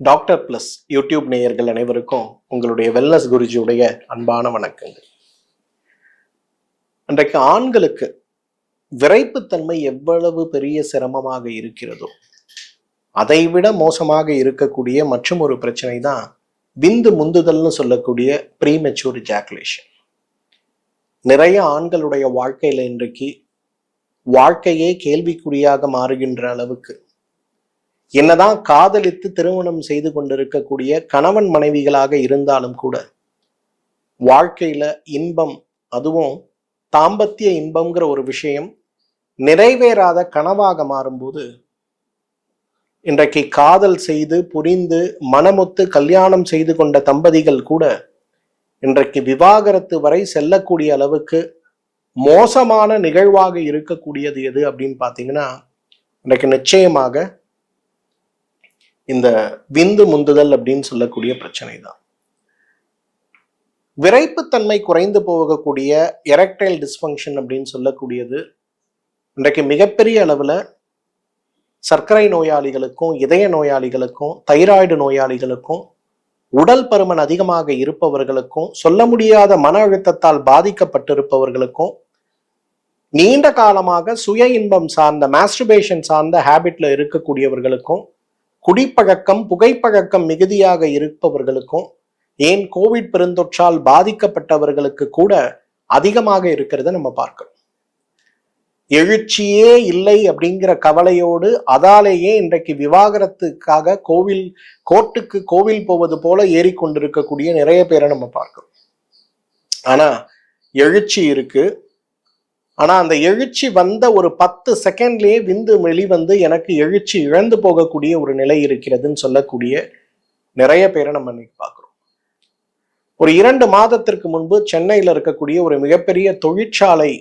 Doctor plus YouTube நேயர்கள் அனைவருக்கும் உங்களுடைய வெல்னஸ் குருஜியுடைய அன்பான வணக்கங்கள். இன்றைக்கு ஆண்களுக்கு விரைப்புத்தன்மை எவ்வளவு பெரிய சிரமமாக இருக்கிறதோ அதைவிட மோசமாக இருக்கக்கூடிய மற்றும் ஒரு பிரச்சனை தான் விந்து முந்துதல்னு சொல்லக்கூடிய ப்ரீமெச்சூர் எஜாகுலேஷன். நிறைய ஆண்களுடைய வாழ்க்கையில இன்றைக்கு வாழ்க்கையே கேள்விக்குறியாக மாறுகின்ற அளவுக்கு என்னதான் காதலித்து திருமணம் செய்து கொண்டிருக்கக்கூடிய கணவன் மனைவிகளாக இருந்தாலும் கூட வாழ்க்கையில இன்பம், அதுவும் தாம்பத்திய இன்பம்ங்கிற ஒரு விஷயம் நிறைவேறாத கனவாக மாறும்போது இன்றைக்கு காதல் செய்து புரிந்து மனமொத்து கல்யாணம் செய்து கொண்ட தம்பதிகள் கூட இன்றைக்கு விவாகரத்து வரை செல்லக்கூடிய அளவுக்கு மோசமான நிகழ்வாக இருக்கக்கூடியது எது அப்படின்னு பார்த்தீங்கன்னா இன்றைக்கு நிச்சயமாக இந்த விந்து முந்துதல் அப்படின்னு சொல்லக்கூடிய பிரச்சனை தான். விரைப்புத்தன்மை குறைந்து போகக்கூடிய எரெக்டைல் டிஸ்ஃபங்க்ஷன் அப்படின்னு சொல்லக்கூடியது இன்றைக்கு மிகப்பெரிய அளவுல சர்க்கரை நோயாளிகளுக்கும் இதய நோயாளிகளுக்கும் தைராய்டு நோயாளிகளுக்கும் உடல் பருமன் அதிகமாக இருப்பவர்களுக்கும் சொல்ல முடியாத மன அழுத்தத்தால் பாதிக்கப்பட்டிருப்பவர்களுக்கும் நீண்ட காலமாக சுய இன்பம் சார்ந்த மாஸ்டர்பேஷன் சார்ந்த ஹேபிட்ல இருக்கக்கூடியவர்களுக்கும் குடிப்பழக்கம் புகைப்பழக்கம் மிகுதியாக இருப்பவர்களுக்கும் ஏன் கோவிட் பெருந்தொற்றால் பாதிக்கப்பட்டவர்களுக்கு கூட அதிகமாக இருக்கிறத நம்ம பார்க்கிறோம். எழுச்சியே இல்லை அப்படிங்கிற கவலையோடு அதாலேயே இன்றைக்கு விவாகரத்துக்காக கோர்ட்டுக்கு கோவில் போவது போல ஏறிக்கொண்டிருக்கக்கூடிய நிறைய பேரை நம்ம பார்க்கிறோம். ஆனா எழுச்சி இருக்கு. ஆனா அந்த எழுச்சி வந்த ஒரு 10 செகண்ட்லயே விந்து வெளிவந்து எனக்கு எழுச்சி இழந்து போகக்கூடிய ஒரு நிலை இருக்கிறதுன்னு சொல்லக்கூடிய நிறைய பேரை நம்ம இன்னைக்கு பார்க்கிறோம். ஒரு 2 மாதத்திற்கு முன்பு சென்னையில இருக்கக்கூடிய ஒரு மிகப்பெரிய தொழிற்சாலை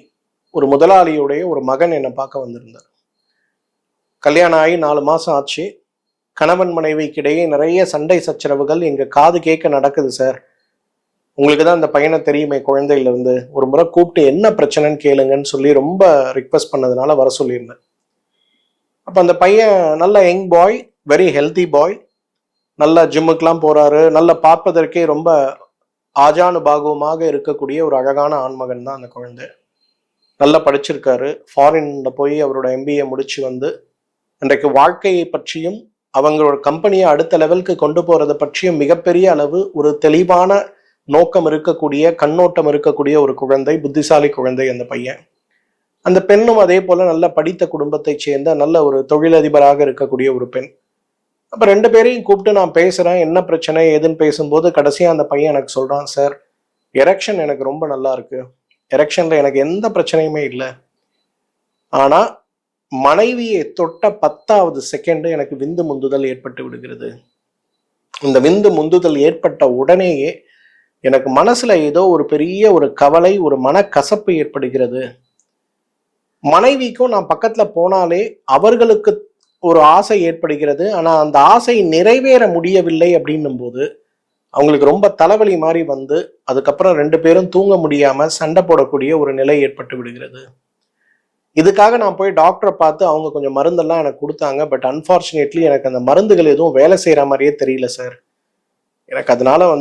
ஒரு முதலாளியுடைய ஒரு மகன் என்னை பார்க்க வந்திருந்தார். கல்யாணம் ஆகி 4 மாசம் ஆச்சு. கணவன் மனைவிக்கிடையே நிறைய சண்டை சச்சரவுகள் எங்க காது கேட்க நடக்குது சார். உங்களுக்கு தான் அந்த பையனை தெரியுமே குழந்தையில இருந்து, ஒரு முறை கூப்பிட்டு என்ன பிரச்சனைன்னு கேளுங்கன்னு சொல்லி ரொம்ப ரிக்வெஸ்ட் பண்ணதுனால வர சொல்லியிருந்தேன். அப்ப அந்த பையன் நல்ல யங் பாய், வெரி ஹெல்தி பாய், நல்ல ஜிம்முக்கெல்லாம் போறாரு, நல்ல பார்ப்பதற்கே ரொம்ப ஆஜானுபாகுவமாக இருக்கக்கூடிய ஒரு அழகான ஆண்மகன் தான் அந்த குழந்தை. நல்லா படிச்சிருக்காரு. ஃபாரின்ல போய் அவரோட MBA முடிச்சு வந்து இன்றைக்கு வாழ்க்கையை பற்றியும் அவங்களோட கம்பெனியை அடுத்த லெவலுக்கு கொண்டு போறதை பற்றியும் மிகப்பெரிய அளவு ஒரு தெளிவான நோக்கம் இருக்கக்கூடிய கண்ணோட்டம் இருக்கக்கூடிய ஒரு குழந்தை, புத்திசாலி குழந்தை அந்த பையன். அந்த பெண்ணும் அதே போல நல்ல படித்த குடும்பத்தை சேர்ந்த நல்ல ஒரு தொழிலதிபராக இருக்கக்கூடிய ஒரு பெண். அப்ப 2 பேரையும் கூப்பிட்டு நான் பேசுறேன், என்ன பிரச்சனை ஏதுன்னு பேசும்போது கடைசியா அந்த பையன் எனக்கு சொல்றான், சார் எரெக்ஷன் எனக்கு ரொம்ப நல்லா இருக்கு, எரெக்ஷன்ல எனக்கு எந்த பிரச்சனையுமே இல்லை, ஆனா மனைவியை தொட்ட 10வது செகண்ட் எனக்கு விந்து முந்துதல் ஏற்பட்டு விடுகிறது. இந்த விந்து முந்துதல் ஏற்பட்ட உடனேயே எனக்கு மனசுல ஏதோ ஒரு பெரிய ஒரு கவலை, ஒரு மனக்கசப்பு ஏற்படுகிறது. மனைவிக்கும் நான் பக்கத்துல போனாலே அவர்களுக்கு ஒரு ஆசை ஏற்படுகிறது. ஆனா அந்த ஆசை நிறைவேற முடியவில்லை அப்படின்னும் போது அவங்களுக்கு ரொம்ப தலைவலி மாதிரி வந்து அதுக்கப்புறம் 2 பேரும் தூங்க முடியாம சண்டை போடக்கூடிய ஒரு நிலை ஏற்பட்டு விடுகிறது. இதுக்காக நான் போய் டாக்டரை பார்த்து அவங்க கொஞ்சம் மருந்தெல்லாம் எனக்கு கொடுத்தாங்க. பட் அன்பார்ச்சுனேட்லி எனக்கு அந்த மருந்துகள் எதுவும் வேலை செய்யற மாதிரியே தெரியல சார். எனக்கு அதனால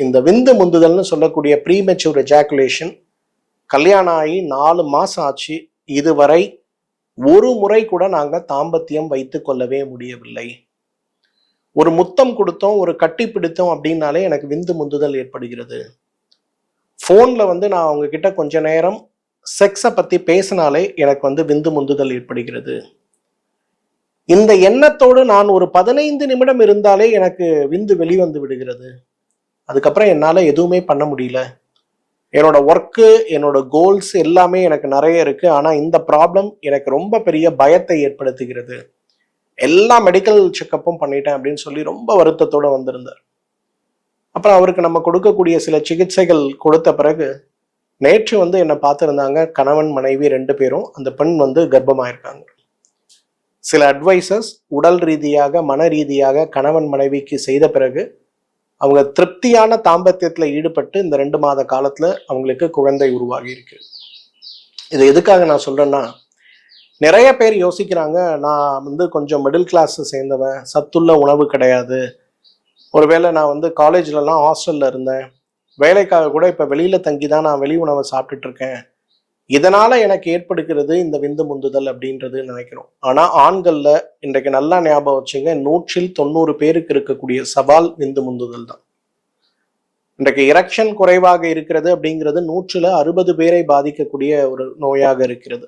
இந்த விந்து முந்துதல்னு சொல்லக்கூடிய ப்ரீமெச்சூர் எஜாகுலேஷன் கல்யாணம் ஆகி 4 மாசம் ஆச்சு. இதுவரை ஒரு முறை கூட நாங்க தாம்பத்தியம் வைத்து கொள்ளவே முடியவில்லை. ஒரு முத்தம் கொடுத்தோம், ஒரு கட்டி பிடித்தோம் அப்படின்னாலே எனக்கு விந்து முந்துதல் ஏற்படுகிறது. போன்ல நான் அவங்க கிட்ட கொஞ்ச நேரம் செக்ஸை பத்தி பேசினாலே எனக்கு விந்து முந்துதல் ஏற்படுகிறது. இந்த எண்ணத்தோடு நான் ஒரு 15 நிமிடம் இருந்தாலே எனக்கு விந்து வெளிவந்து விடுகிறது. அதுக்கப்புறம் என்னால எதுவுமே பண்ண முடியல. என்னோட ஒர்க்கு, என்னோட கோல்ஸ் எல்லாமே எனக்கு நிறைய இருக்கு. ஆனா இந்த ப்ராப்ளம் எனக்கு ரொம்ப பெரிய பயத்தை ஏற்படுத்துகிறது. எல்லா மெடிக்கல் செக்கப்பும் பண்ணிட்டேன் அப்படின்னு சொல்லி ரொம்ப வருத்தத்தோட வந்திருந்தார். அப்புறம் அவருக்கு நம்ம கொடுக்கக்கூடிய சில சிகிச்சைகள் கொடுத்த பிறகு நேற்று என்னை பார்த்துருந்தாங்க. கணவன் மனைவி 2 பேரும். அந்த பெண் கர்ப்பமாயிருக்காங்க. சில அட்வைசஸ் உடல் ரீதியாக மன ரீதியாக கணவன் மனைவிக்கு செய்த பிறகு அவங்க திருப்தியான தாம்பத்தியத்துல ஈடுபட்டு இந்த 2 மாத காலத்துல அவங்களுக்கு குழந்தை உருவாகி இருக்கு. இது எதுக்காக நான் சொல்றேன்னா, நிறைய பேர் யோசிக்கிறாங்க, நான் வந்து கொஞ்சம் மிடில் கிளாஸ் சேர்ந்தவன், சத்துள்ள உணவு கிடையாது, ஒருவேளை நான் வந்து காலேஜ்லலாம் ஹாஸ்டல்ல இருந்தேன், வேலைக்காக கூட இப்போ வெளியில தங்கி தான் நான் வெளி உணவை சாப்பிட்டுட்டு இருக்கேன், இதனால எனக்கு ஏற்படுகிறது இந்த விந்து முந்துதல் அப்படின்றது நினைக்கிறோம். ஆனா ஆண்கள்ல இன்றைக்கு நல்லா ஞாபகம் வச்சுங்க, 100 பேருக்கு இருக்கக்கூடிய சவால் விந்து முந்துதல் தான். இன்றைக்கு இரக்ஷன் குறைவாக இருக்கிறது அப்படிங்கிறது 160 பேரை பாதிக்கக்கூடிய ஒரு நோயாக இருக்கிறது.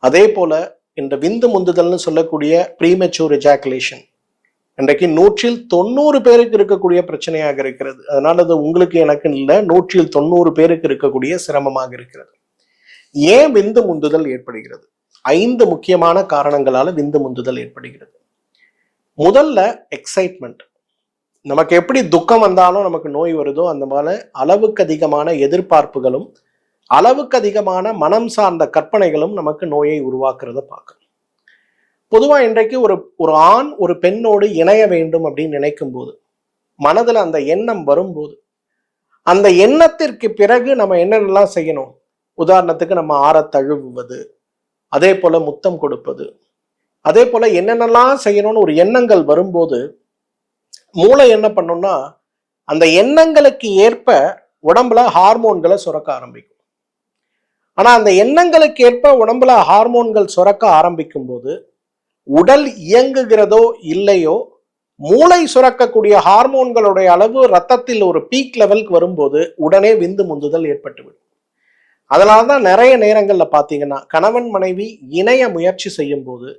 அதே போல இந்த விந்து முந்துதல்னு சொல்லக்கூடிய ப்ரீமெச்சூர் எஜாகுலேஷன் இன்றைக்கு 190 பேருக்கு இருக்கக்கூடிய பிரச்சனையாக இருக்கிறது. அதனால அது உங்களுக்கு எனக்கு இல்லை, 190 பேருக்கு இருக்கக்கூடிய சிரமமாக இருக்கிறது. ஏன் விந்து முந்துதல் ஏற்படுகிறது? 5 முக்கியமான காரணங்களால விந்து முந்துதல் ஏற்படுகிறது. முதல்ல எக்ஸைட்மெண்ட். நமக்கு எப்படி துக்கம் வந்தாலும் நமக்கு நோய் வருதோ அந்த மாதிரி அளவுக்கு அதிகமான எதிர்பார்ப்புகளும் அளவுக்கு அதிகமான மனம் சார்ந்த கற்பனைகளும் நமக்கு நோயை உருவாக்குறத பார்க்கணும். பொதுவா இன்றைக்கு ஒரு ஆண் ஒரு பெண்ணோடு இணைய வேண்டும் அப்படின்னு நினைக்கும் போது, மனதுல அந்த எண்ணம் வரும்போது, அந்த எண்ணத்திற்கு பிறகு நம்ம என்னென்னலாம் செய்யணும்? உதாரணத்துக்கு நம்ம ஆற தழுவுவது, அதே போல முத்தம் கொடுப்பது, அதே போல என்னென்னலாம் செய்யணும்னு ஒரு எண்ணங்கள் வரும்போது மூளை என்ன பண்ணும்னா அந்த எண்ணங்களுக்கு ஏற்ப உடம்புல ஹார்மோன்களை சுரக்க ஆரம்பிக்கும். ஆனா அந்த எண்ணங்களுக்கு ஏற்ப உடம்புல ஹார்மோன்கள் சுரக்க ஆரம்பிக்கும் போது உடல் இயங்குகிறதோ இல்லையோ, மூளை சுரக்கக்கூடிய ஹார்மோன்களுடைய அளவு ரத்தத்தில் ஒரு பீக் லெவலுக்கு வரும்போது உடனே விந்து முந்துதல் ஏற்பட்டுவிடும். அதனாலதான் நிறைய நேரங்கள்ல பாத்தீங்கன்னா கணவன் மனைவி இணைய முயற்சி செய்யும் போது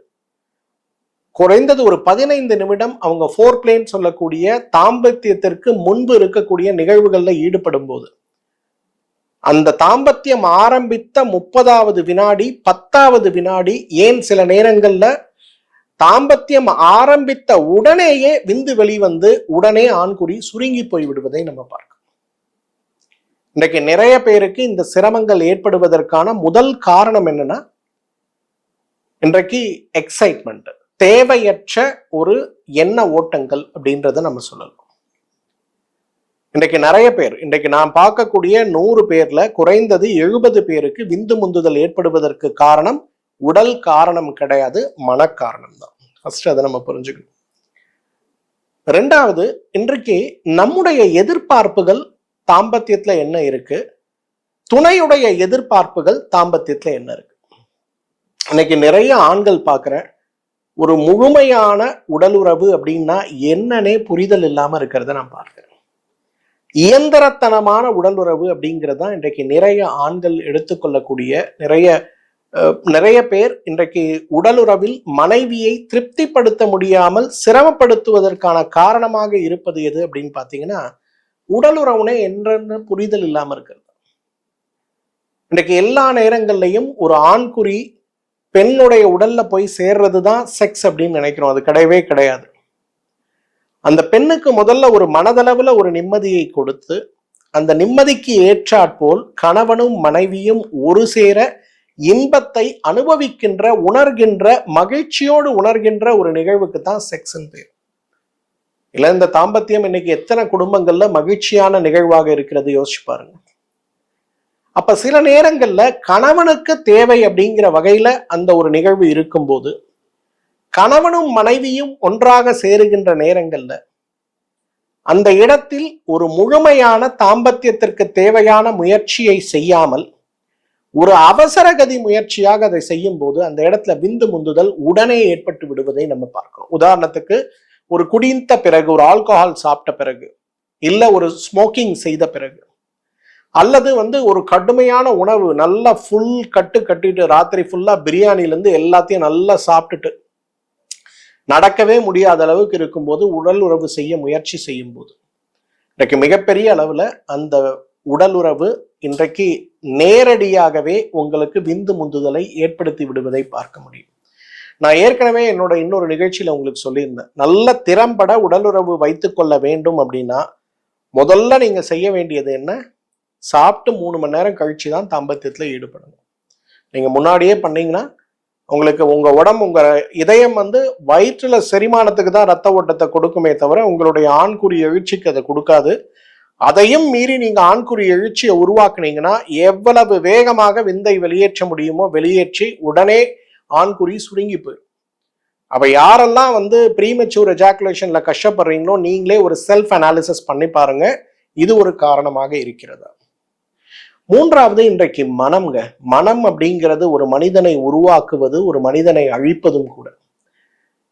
குறைந்தது ஒரு 15 நிமிடம் அவங்க ஃபோர் பிளேன் சொல்லக்கூடிய தாம்பத்தியத்திற்கு முன்பு இருக்கக்கூடிய நிகழ்வுகள்ல ஈடுபடும் போது அந்த தாம்பத்தியம் ஆரம்பித்த 30வது வினாடி 10வது வினாடி, ஏன் சில நேரங்கள்ல தாம்பத்தியம் ஆரம்பித்த உடனேயே விந்து வெளிவந்து உடனே ஆண்குறி சுருங்கி போய் விடுவதை நம்ம பார்க்கணும். இன்றைக்கு நிறைய பேருக்கு இந்த சிரமங்கள் ஏற்படுவதற்கான முதல் காரணம் என்னன்னா, இன்றைக்கு எக்ஸைட்மெண்ட், தேவையற்ற ஒரு எண்ண ஓட்டங்கள் அப்படின்றத நம்ம சொல்லலாம். இன்றைக்கு நிறைய பேர், இன்றைக்கு நான் பார்க்கக்கூடிய 100 பேர்ல குறைந்தது 70 பேருக்கு விந்து முந்துதல் ஏற்படுவதற்கு காரணம் உடல் காரணம் கிடையாது, மனக்காரணம் தான். ஃபர்ஸ்ட் அதை நம்ம புரிஞ்சுக்கணும். ரெண்டாவது, இன்றைக்கு நம்முடைய எதிர்பார்ப்புகள் தாம்பத்தியத்துல என்ன இருக்கு, துணையுடைய எதிர்பார்ப்புகள் தாம்பத்தியத்துல என்ன இருக்கு. இன்னைக்கு நிறைய ஆண்கள் பார்க்கிறேன், ஒரு முழுமையான உடலுறவு அப்படின்னா என்னன்னே புரிதல் இல்லாம இருக்கிறத நான் பார்க்கிறேன். இயந்திரத்தனமான உடலுறவு அப்படிங்கிறது தான் இன்றைக்கு நிறைய ஆண்கள் எடுத்துக்கொள்ளக்கூடிய நிறைய பேர் இன்றைக்கு உடலுறவில் மனைவியை திருப்திப்படுத்த முடியாமல் சிரமப்படுத்துவதற்கான காரணமாக இருப்பது எது அப்படின்னு பார்த்தீங்கன்னா, உடலுறவுனே என்னென்ன புரிதல் இல்லாம இருக்கிறது. இன்றைக்கு எல்லா நேரங்கள்லையும் ஒரு ஆண்குறி பெண்ணுடைய உடல்ல போய் சேர்றது தான் செக்ஸ் அப்படின்னு நினைக்கிறோம். அது கிடையவே கிடையாது. அந்த பெண்ணுக்கு முதல்ல ஒரு மனதளவுல ஒரு நிம்மதியை கொடுத்து, அந்த நிம்மதிக்கு ஏற்றாற்போல் கணவனும் மனைவியும் ஒரு சேர இன்பத்தை அனுபவிக்கின்ற, உணர்கின்ற, மகிழ்ச்சியோடு உணர்கின்ற ஒரு நிகழ்வுக்கு தான் செக்ஸ்ன்னு பேர். இல்ல இந்த தாம்பத்தியம் இன்னைக்கு எத்தனை குடும்பங்கள்ல மகிழ்ச்சியான நிகழ்வாக இருக்கிறது யோசிச்சு பாருங்க. அப்ப சில நேரங்கள்ல கணவனுக்கு தேவை அப்படிங்கிற வகையில அந்த ஒரு நிகழ்வு இருக்கும்போது, கணவனும் மனைவியும் ஒன்றாக சேருகின்ற நேரங்கள்ல அந்த இடத்தில் ஒரு முழுமையான தாம்பத்தியத்திற்கு தேவையான முயற்சியை செய்யாமல் ஒரு அவசரகதி முயற்சியாக அதை செய்யும் போது அந்த இடத்துல விந்து முந்துதல் உடனே ஏற்பட்டு விடுவதை நம்ம பார்க்கிறோம். உதாரணத்துக்கு, ஒரு குடித்த பிறகு, ஒரு ஆல்கஹால் சாப்பிட்ட பிறகு, இல்ல ஒரு ஸ்மோக்கிங் செய்த பிறகு, அல்லது ஒரு கடுமையான உணவு நல்லா ஃபுல் கட்டிட்டு ராத்திரி ஃபுல்லா பிரியாணில இருந்து எல்லாத்தையும் நல்லா சாப்பிட்டுட்டு நடக்கவே முடியாத அளவுக்கு இருக்கும்போது உடல் உறவு செய்ய முயற்சி செய்யும் போது இன்றைக்கு மிகப்பெரிய அளவுல அந்த உடல் உறவு இன்றைக்கு நேரடியாகவே உங்களுக்கு விந்து முந்துதலை ஏற்படுத்தி விடுவதை பார்க்க முடியும். நான் ஏற்கனவே என்னோட இன்னொரு நிகழ்ச்சியில உங்களுக்கு சொல்லியிருந்தேன், நல்ல திறம்பட உடலுறவு வைத்துக் கொள்ள வேண்டும் அப்படின்னா முதல்ல நீங்க செய்ய வேண்டியது என்ன, சாப்பிட்டு 3 மணி நேரம் கழிச்சு தான் தாம்பத்தியத்துல ஈடுபடணும். நீங்க முன்னாடியே பண்ணீங்கன்னா உங்களுக்கு உங்க உடம்பு, உங்க இதயம் வயிற்றுல செரிமானத்துக்கு தான் ரத்த ஓட்டத்தை கொடுக்குமே தவிர உங்களுடைய ஆண்குறி எழுச்சிக்கு அதை கொடுக்காது. அதையும் மீறி நீங்க ஆண்குறி எழுச்சியை உருவாக்குனீங்கன்னா எவ்வளவு வேகமாக விந்தை வெளியேற்ற முடியுமோ வெளியேற்றி உடனே ஆண்குறி சுருங்கி போயிடும். அப்ப யாரெல்லாம் வந்து ப்ரீமெச்சூர் எஜாக்குலேஷன்ல கஷ்டப்படுறீங்களோ நீங்களே ஒரு செல்ஃப் அனாலிசிஸ் பண்ணி பாருங்க, இது ஒரு காரணமாக இருக்கிறதா. மூன்றாவது இன்றைக்கு மனம்ங்க. மனம் அப்படிங்கிறது ஒரு மனிதனை உருவாக்குவது, ஒரு மனிதனை அழிப்பதும் கூட.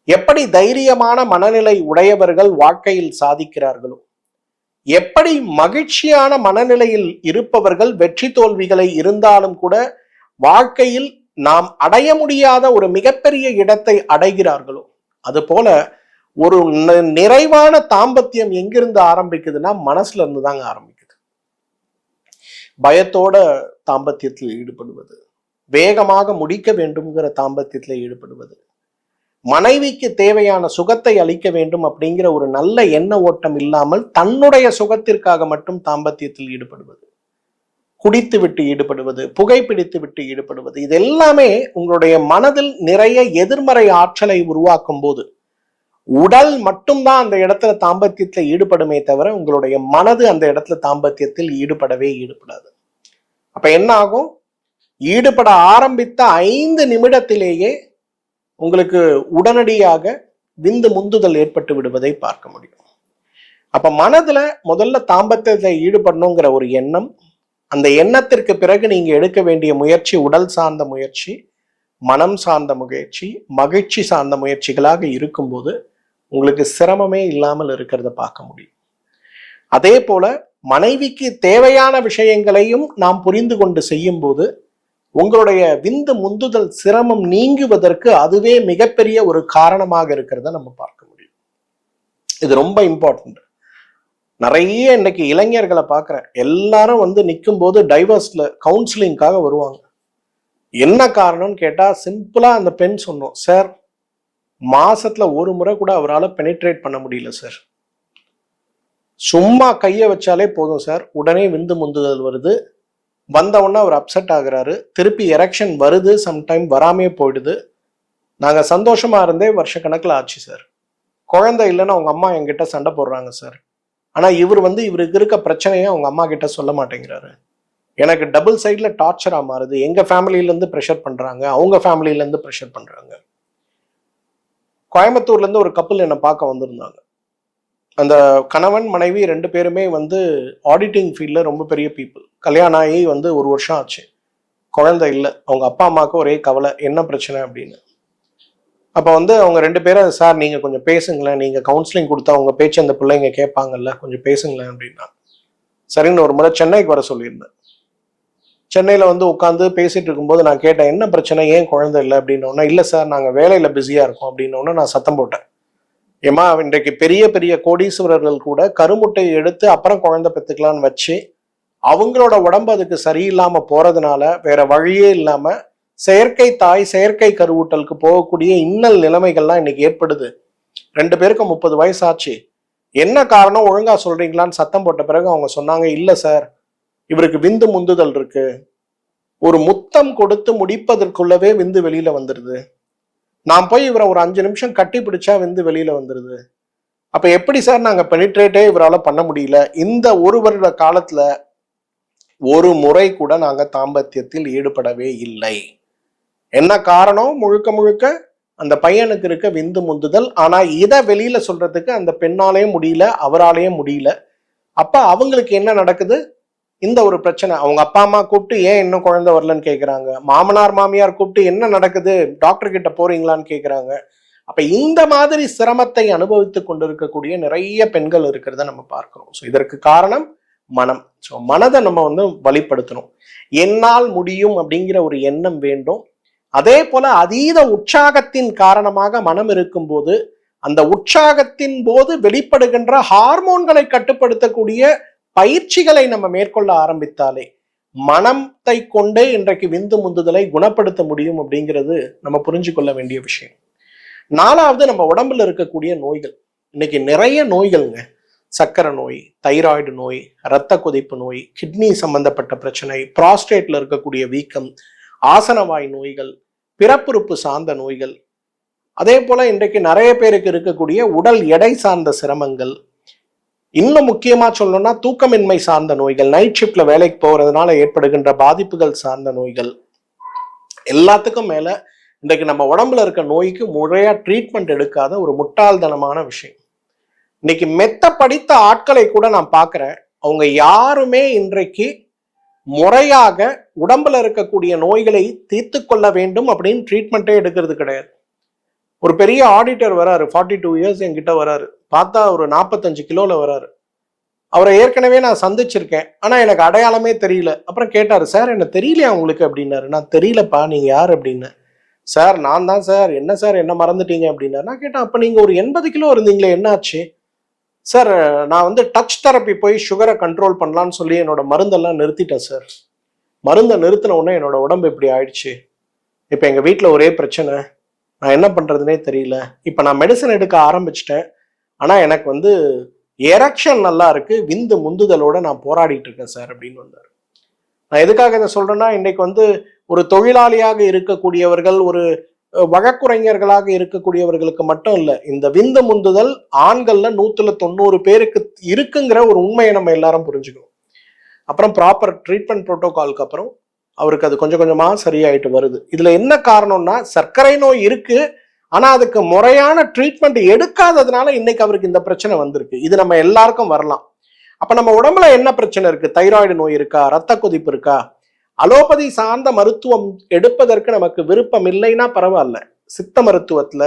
எப்படி தைரியமான மனநிலை உடையவர்கள் வாழ்க்கையில் சாதிக்கிறார்களோ, எப்படி மகிழ்ச்சியான மனநிலையில் இருப்பவர்கள் வெற்றி தோல்விகளை இருந்தாலும் கூட வாழ்க்கையில் நாம் அடைய முடியாத ஒரு மிகப்பெரிய இடத்தை அடைகிறார்களோ, அது போல ஒரு நிறைவான தாம்பத்தியம் எங்கிருந்து ஆரம்பிக்குதுன்னா மனசுல இருந்து தாங்க ஆரம்பிக்குது. பயத்தோட தாம்பத்தியத்தில் ஈடுபடுவது, வேகமாக முடிக்க வேண்டும்ங்கிற தாம்பத்தியத்தில் ஈடுபடுவது, மனைவிக்கு தேவையான சுகத்தை அளிக்க வேண்டும் அப்படிங்கிற ஒரு நல்ல எண்ண ஓட்டம் இல்லாமல் தன்னுடைய சுகத்திற்காக மட்டும் தாம்பத்தியத்தில் ஈடுபடுவது, குடித்து விட்டு ஈடுபடுவது, புகைப்பிடித்து விட்டு ஈடுபடுவது, இது எல்லாமே உங்களுடைய மனதில் நிறைய எதிர்மறை ஆற்றலை உருவாக்கும் போது உடல் மட்டும்தான் அந்த இடத்துல தாம்பத்தியத்துல ஈடுபடுமே தவிர உங்களுடைய மனது அந்த இடத்துல தாம்பத்தியத்தில் ஈடுபடாது. அப்ப என்ன ஆகும்? ஈடுபட ஆரம்பித்த 5 நிமிடத்திலேயே உங்களுக்கு உடனடியாக விந்து முந்துதல் ஏற்பட்டு விடுவதை பார்க்க முடியும். அப்ப மனதுல முதல்ல தாம்பத்தியத்தை ஈடுபடணுங்கிற ஒரு எண்ணம், அந்த எண்ணத்திற்கு பிறகு நீங்க எடுக்க வேண்டிய முயற்சி உடல் சார்ந்த முயற்சி, மனம் சார்ந்த முயற்சி, மகிழ்ச்சி சார்ந்த முயற்சிகளாக இருக்கும்போது உங்களுக்கு சிரமமே இல்லாமல் இருக்கிறத பார்க்க முடியும். அதே போல மனைவிக்கு தேவையான விஷயங்களையும் நாம் புரிந்து கொண்டு செய்யும் போது உங்களுடைய விந்து முந்துதல் சிரமம் நீங்குவதற்கு அதுவே மிகப்பெரிய ஒரு காரணமாக இருக்கிறத நம்ம பார்க்க முடியும். இது ரொம்ப இம்பார்ட்டன்ட். நிறைய இன்னைக்கு இளைஞர்களை பார்க்குறேன், எல்லாரும் வந்து நிற்கும் போது டைவர்ஸ்ல கவுன்சிலிங்காக வருவாங்க. என்ன காரணம்னு கேட்டா சிம்பிளா அந்த பெண் சொன்னோம், சார் மாசத்துல ஒரு முறை கூட அவரால் பெனிட்ரேட் பண்ண முடியல சார், சும்மா கையை வச்சாலே போதும் சார் உடனே விந்து முந்துதல் வருது, வந்தவுடனே அவர் அப்செட் ஆகுறாரு, திருப்பி எரெக்ஷன் வருது, சம்டைம் வராமே போயிடுது, நாங்க சந்தோஷமா இருந்தே வருஷ கணக்கில் ஆச்சு சார், குழந்தை இல்லைன்னு அவங்க அம்மா என்கிட்ட சண்டை போடுறாங்க சார், ஆனா இவருக்கு இருக்க பிரச்சனையை அவங்க அம்மா கிட்ட சொல்ல மாட்டேங்கிறாரு, எனக்கு டபுள் சைட்ல டார்ச்சரா மாறுது, எங்க ஃபேமிலியில இருந்து ப்ரெஷர் பண்றாங்க, அவங்க ஃபேமிலியில இருந்து ப்ரெஷர் பண்றாங்க. கோயம்புத்தூர்ல இருந்து ஒரு கப்பல் என்னை பார்க்க வந்திருந்தாங்க. அந்த கணவன் மனைவி 2 பேருமே வந்து ஆடிட்டிங் ஃபீல்ட்ல ரொம்ப பெரிய பீப்புள். கல்யாணம் ஆகி வந்து 1 வருஷம் ஆச்சு, குழந்தை இல்லை. அவங்க அப்பா அம்மாவுக்கு ஒரே கவலை, என்ன பிரச்சனை அப்படின்னு. அப்போ வந்து அவங்க 2 பேரும், சார் நீங்க கொஞ்சம் பேசுங்களேன், நீங்க கவுன்சிலிங் கொடுத்தா உங்க பேச்சு அந்த பிள்ளைங்க கேட்பாங்கல்ல, கொஞ்சம் பேசுங்களேன் அப்படின்னா. சரின்னு ஒரு முறை சென்னைக்கு வர சொல்லியிருந்தேன். சென்னையில வந்து உட்காந்து பேசிட்டு இருக்கும்போது நான் கேட்டேன், என்ன பிரச்சனை, ஏன் குழந்தை இல்லை அப்படின்னோன்னா, இல்லை சார் நாங்கள் வேலையில பிஸியா இருக்கோம் அப்படின்னோன்னா நான் சத்தம் போட்டேன், ஏமா இன்றைக்கு பெரிய பெரிய கோடீஸ்வரர்கள் கூட கருமுட்டையை எடுத்து அப்புறம் குழந்தை பெற்றுக்கலான்னு வச்சு அவங்களோட உடம்பு அதுக்கு சரியில்லாம போறதுனால வேற வழியே இல்லாம செயற்கை தாய் செயற்கை கருவூட்டலுக்கு போகக்கூடிய இன்னல் நிலைமைகள்லாம் இன்னைக்கு ஏற்படுது. 2 பேருக்கும் 30 வயசு ஆச்சு, என்ன காரணம் ஒழுங்கா சொல்றீங்களான்னு சத்தம் போட்ட பிறகு அவங்க சொன்னாங்க, இல்ல சார் இவருக்கு விந்து முந்துதல் இருக்கு, ஒரு முத்தம் கொடுத்து முடிப்பதற்குள்ளவே விந்து வெளியில வந்துருது, நான் போய் இவரை ஒரு 5 நிமிஷம் கட்டி பிடிச்சா விந்து வெளியில வந்துருது, அப்ப எப்படி சார் நாங்க பெனிட்ரேட்டே இவரால பண்ண முடியல, இந்த 1 வருட காலத்துல ஒரு முறை கூட நாங்க தாம்பத்தியத்தில் ஈடுபடவே இல்லை. என்ன காரணம்? முழுக்க முழுக்க அந்த பையனுக்கு இருக்க விந்து முந்துதல். ஆனா இதை வெளியில சொல்றதுக்கு அந்த பெண்ணாலேயும் முடியல, அவராலேயும் முடியல. அப்ப அவங்களுக்கு என்ன நடக்குது? இந்த ஒரு பிரச்சனை. அவங்க அப்பா அம்மா கூப்பிட்டு ஏன் இன்னும் குழந்தை வரலன்னு கேட்குறாங்க, மாமனார் மாமியார் கூப்பிட்டு என்ன நடக்குது டாக்டர் கிட்ட போறீங்களான்னு கேட்குறாங்க. அப்ப இந்த மாதிரி சிரமத்தை அனுபவித்து கொண்டிருக்கக்கூடிய நிறைய பெண்கள் இருக்கிறத நம்ம பார்க்கிறோம். ஸோ இதற்கு காரணம் மனம். ஸோ மனதை நம்ம வந்து வழிப்படுத்தணும். என்னால் முடியும் அப்படிங்கிற ஒரு எண்ணம் வேண்டும். அதே போல அதீத உற்சாகத்தின் காரணமாக மனம் இருக்கும்போது அந்த உற்சாகத்தின் போது வெளிப்படுகின்ற ஹார்மோன்களை கட்டுப்படுத்தக்கூடிய பயிற்சிகளை நம்ம மேற்கொள்ள ஆரம்பித்தாலே மனத்தை கொண்டே இன்றைக்கு விந்து முந்துதலை குணப்படுத்த முடியும் அப்படிங்கிறது நம்ம புரிஞ்சு கொள்ள வேண்டிய விஷயம். 4வது நம்ம உடம்புல இருக்கக்கூடிய நோய்கள். இன்னைக்கு நிறைய நோய்கள்ங்க, சக்கரை நோய், தைராய்டு நோய், இரத்த கொதிப்பு நோய், கிட்னி சம்பந்தப்பட்ட பிரச்சனை, புராஸ்டேட்ல இருக்கக்கூடிய வீக்கம், ஆசனவாய் நோய்கள், பிறப்புறுப்பு சார்ந்த நோய்கள், அதே போல இன்றைக்கு நிறைய பேருக்கு இருக்கக்கூடிய உடல் எடை சார்ந்த சிரமங்கள், இன்னும் முக்கியமா சொல்லணும்னா தூக்கமின்மை சார்ந்த நோய்கள், நைட் ஷிப்ட்ல வேலைக்கு போறதுனால ஏற்படுகின்ற பாதிப்புகள் சார்ந்த நோய்கள், எல்லாத்துக்கும் மேல இன்றைக்கு நம்ம உடம்புல இருக்க நோய்க்கு முறையா ட்ரீட்மெண்ட் எடுக்காத ஒரு முட்டாள்தனமான விஷயம். இன்னைக்கு மெத்த படித்த ஆட்களை கூட நான் பார்க்கிறேன், அவங்க யாருமே இன்றைக்கு முறையாக உடம்புல இருக்கக்கூடிய நோய்களை தீர்த்து கொள்ள வேண்டும் அப்படின்னு ட்ரீட்மெண்ட்டே எடுக்கிறது கிடையாது. ஒரு பெரிய ஆடிட்டர் வராரு, 42 இயர்ஸ் என்கிட்ட வராரு, பார்த்தா ஒரு 45 கிலோல வராரு. அவரை ஏற்கனவே நான் சந்திச்சிருக்கேன், ஆனா எனக்கு அடையாளமே தெரியல. அப்புறம் கேட்டாரு, சார் என்ன தெரியலையா உங்களுக்கு அப்படின்னாரு. நான் தெரியலப்பா, நீங்க யார் அப்படின்னு. சார் நான் தான் சார். என்ன சார் என்ன மறந்துட்டீங்க அப்படின்னாரு. நான் கேட்டேன், அப்ப நீங்க ஒரு 80 கிலோ இருந்தீங்களே, என்ன ஆச்சு? சார் நான் வந்து டச் தெரப்பி போய் சுகரை கண்ட்ரோல் பண்ணலான்னு சொல்லி என்னோட மருந்தெல்லாம் நிறுத்திட்டேன் சார். மருந்தை நிறுத்தின உடனே என்னோட உடம்பு இப்படி ஆயிடுச்சு. இப்ப எங்க வீட்டுல ஒரே பிரச்சனை, நான் என்ன பண்றதுனே தெரியல. இப்ப நான் மெடிசன் எடுக்க ஆரம்பிச்சிட்டேன், ஆனா எனக்கு வந்து எரெக்ஷன் நல்லா இருக்கு, விந்து முந்துதலோட நான் போராடிட்டு இருக்கேன் சார் அப்படின்னு வந்தார். நான் எதுக்காக இதை சொல்றேன்னா, இன்னைக்கு வந்து ஒரு தொழிலாளியாக இருக்கக்கூடியவர்கள், ஒரு வழக்குரைஞர்களாக இருக்கக்கூடியவர்களுக்கு மட்டும் இல்ல, இந்த விந்து முந்துதல் ஆண்கள்ல 190 பேருக்கு இருக்குங்கிற ஒரு உண்மையை நம்ம எல்லாரும் புரிஞ்சுக்கணும். அப்புறம் ப்ராப்பர் ட்ரீட்மெண்ட் ப்ரோட்டோகாலுக்கு அப்புறம் அவருக்கு அது கொஞ்சம் கொஞ்சமா சரியாயிட்டு வருது. இதுல என்ன காரணம்னா, சர்க்கரை நோய் இருக்கு, ஆனா அதுக்கு முறையான ட்ரீட்மெண்ட் எடுக்காததுனால இன்னைக்கு அவருக்கு இந்த பிரச்சனை வந்திருக்கு. இது நம்ம எல்லாருக்கும் வரலாம். அப்ப நம்ம உடம்புல என்ன பிரச்சனை இருக்கு? தைராய்டு நோய் இருக்கா? ரத்த கொதிப்பு இருக்கா? அலோபதி சார்ந்த மருத்துவம் எடுப்பதற்கு நமக்கு விருப்பம் இல்லைன்னா பரவாயில்ல, சித்த மருத்துவத்துல,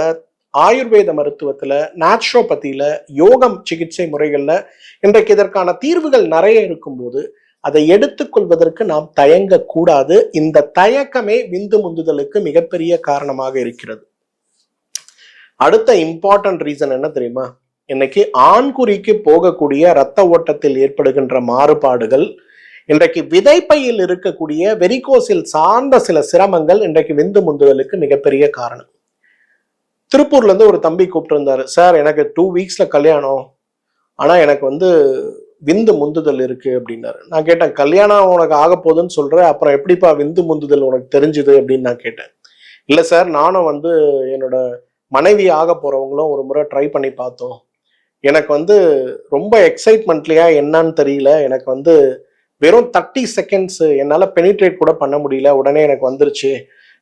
ஆயுர்வேத மருத்துவத்துல, நேச்சுரோபதியில, யோகம் சிகிச்சை முறைகள்ல இன்றைக்கு இதற்கான தீர்வுகள் நிறைய இருக்கும்போது அதை எடுத்துக்கொள்வதற்கு நாம் தயங்க கூடாது. இந்த தயக்கமே விந்து முந்துதலுக்கு மிகப்பெரிய காரணமாக இருக்கிறது. அடுத்த இம்பார்ட்டன்ட் ரீசன் என்ன தெரியுமா? இன்னைக்கு ஆண்குறிக்கு போகக்கூடிய இரத்த ஓட்டத்தில் ஏற்படுகின்ற மாறுபாடுகள், இன்றைக்கு விதைப்பையில் இருக்கக்கூடிய வெரிகோசில் சார்ந்த சில சிரமங்கள் இன்றைக்கு விந்து முந்துதலுக்கு மிகப்பெரிய காரணம். திருப்பூர்ல இருந்து ஒரு தம்பி கூப்பிட்டு இருந்தாரு, சார் எனக்கு 2 வீக்ஸ்ல கல்யாணம், ஆனா எனக்கு வந்து விந்து முந்துதல் இருக்கு அப்படின்னாரு. நான் கேட்டேன், கல்யாணம் உனக்கு ஆக போகுதுன்னு சொல்ற, அப்புறம் எப்படிப்பா விந்து முந்துதல் உனக்கு தெரிஞ்சுது அப்படின்னு நான் கேட்டேன். இல்ல சார், நானும் வந்து என்னோட மனைவி ஆக போறவங்களும் ஒரு முறை ட்ரை பண்ணி பார்த்தோம், எனக்கு வந்து ரொம்ப எக்ஸைட்மெண்ட்லையா என்னன்னு தெரியல, எனக்கு வந்து வெறும் 30 செகண்ட்ஸ் என்னால பெனிட்ரேட் கூட பண்ண முடியல, உடனே எனக்கு வந்துருச்சு,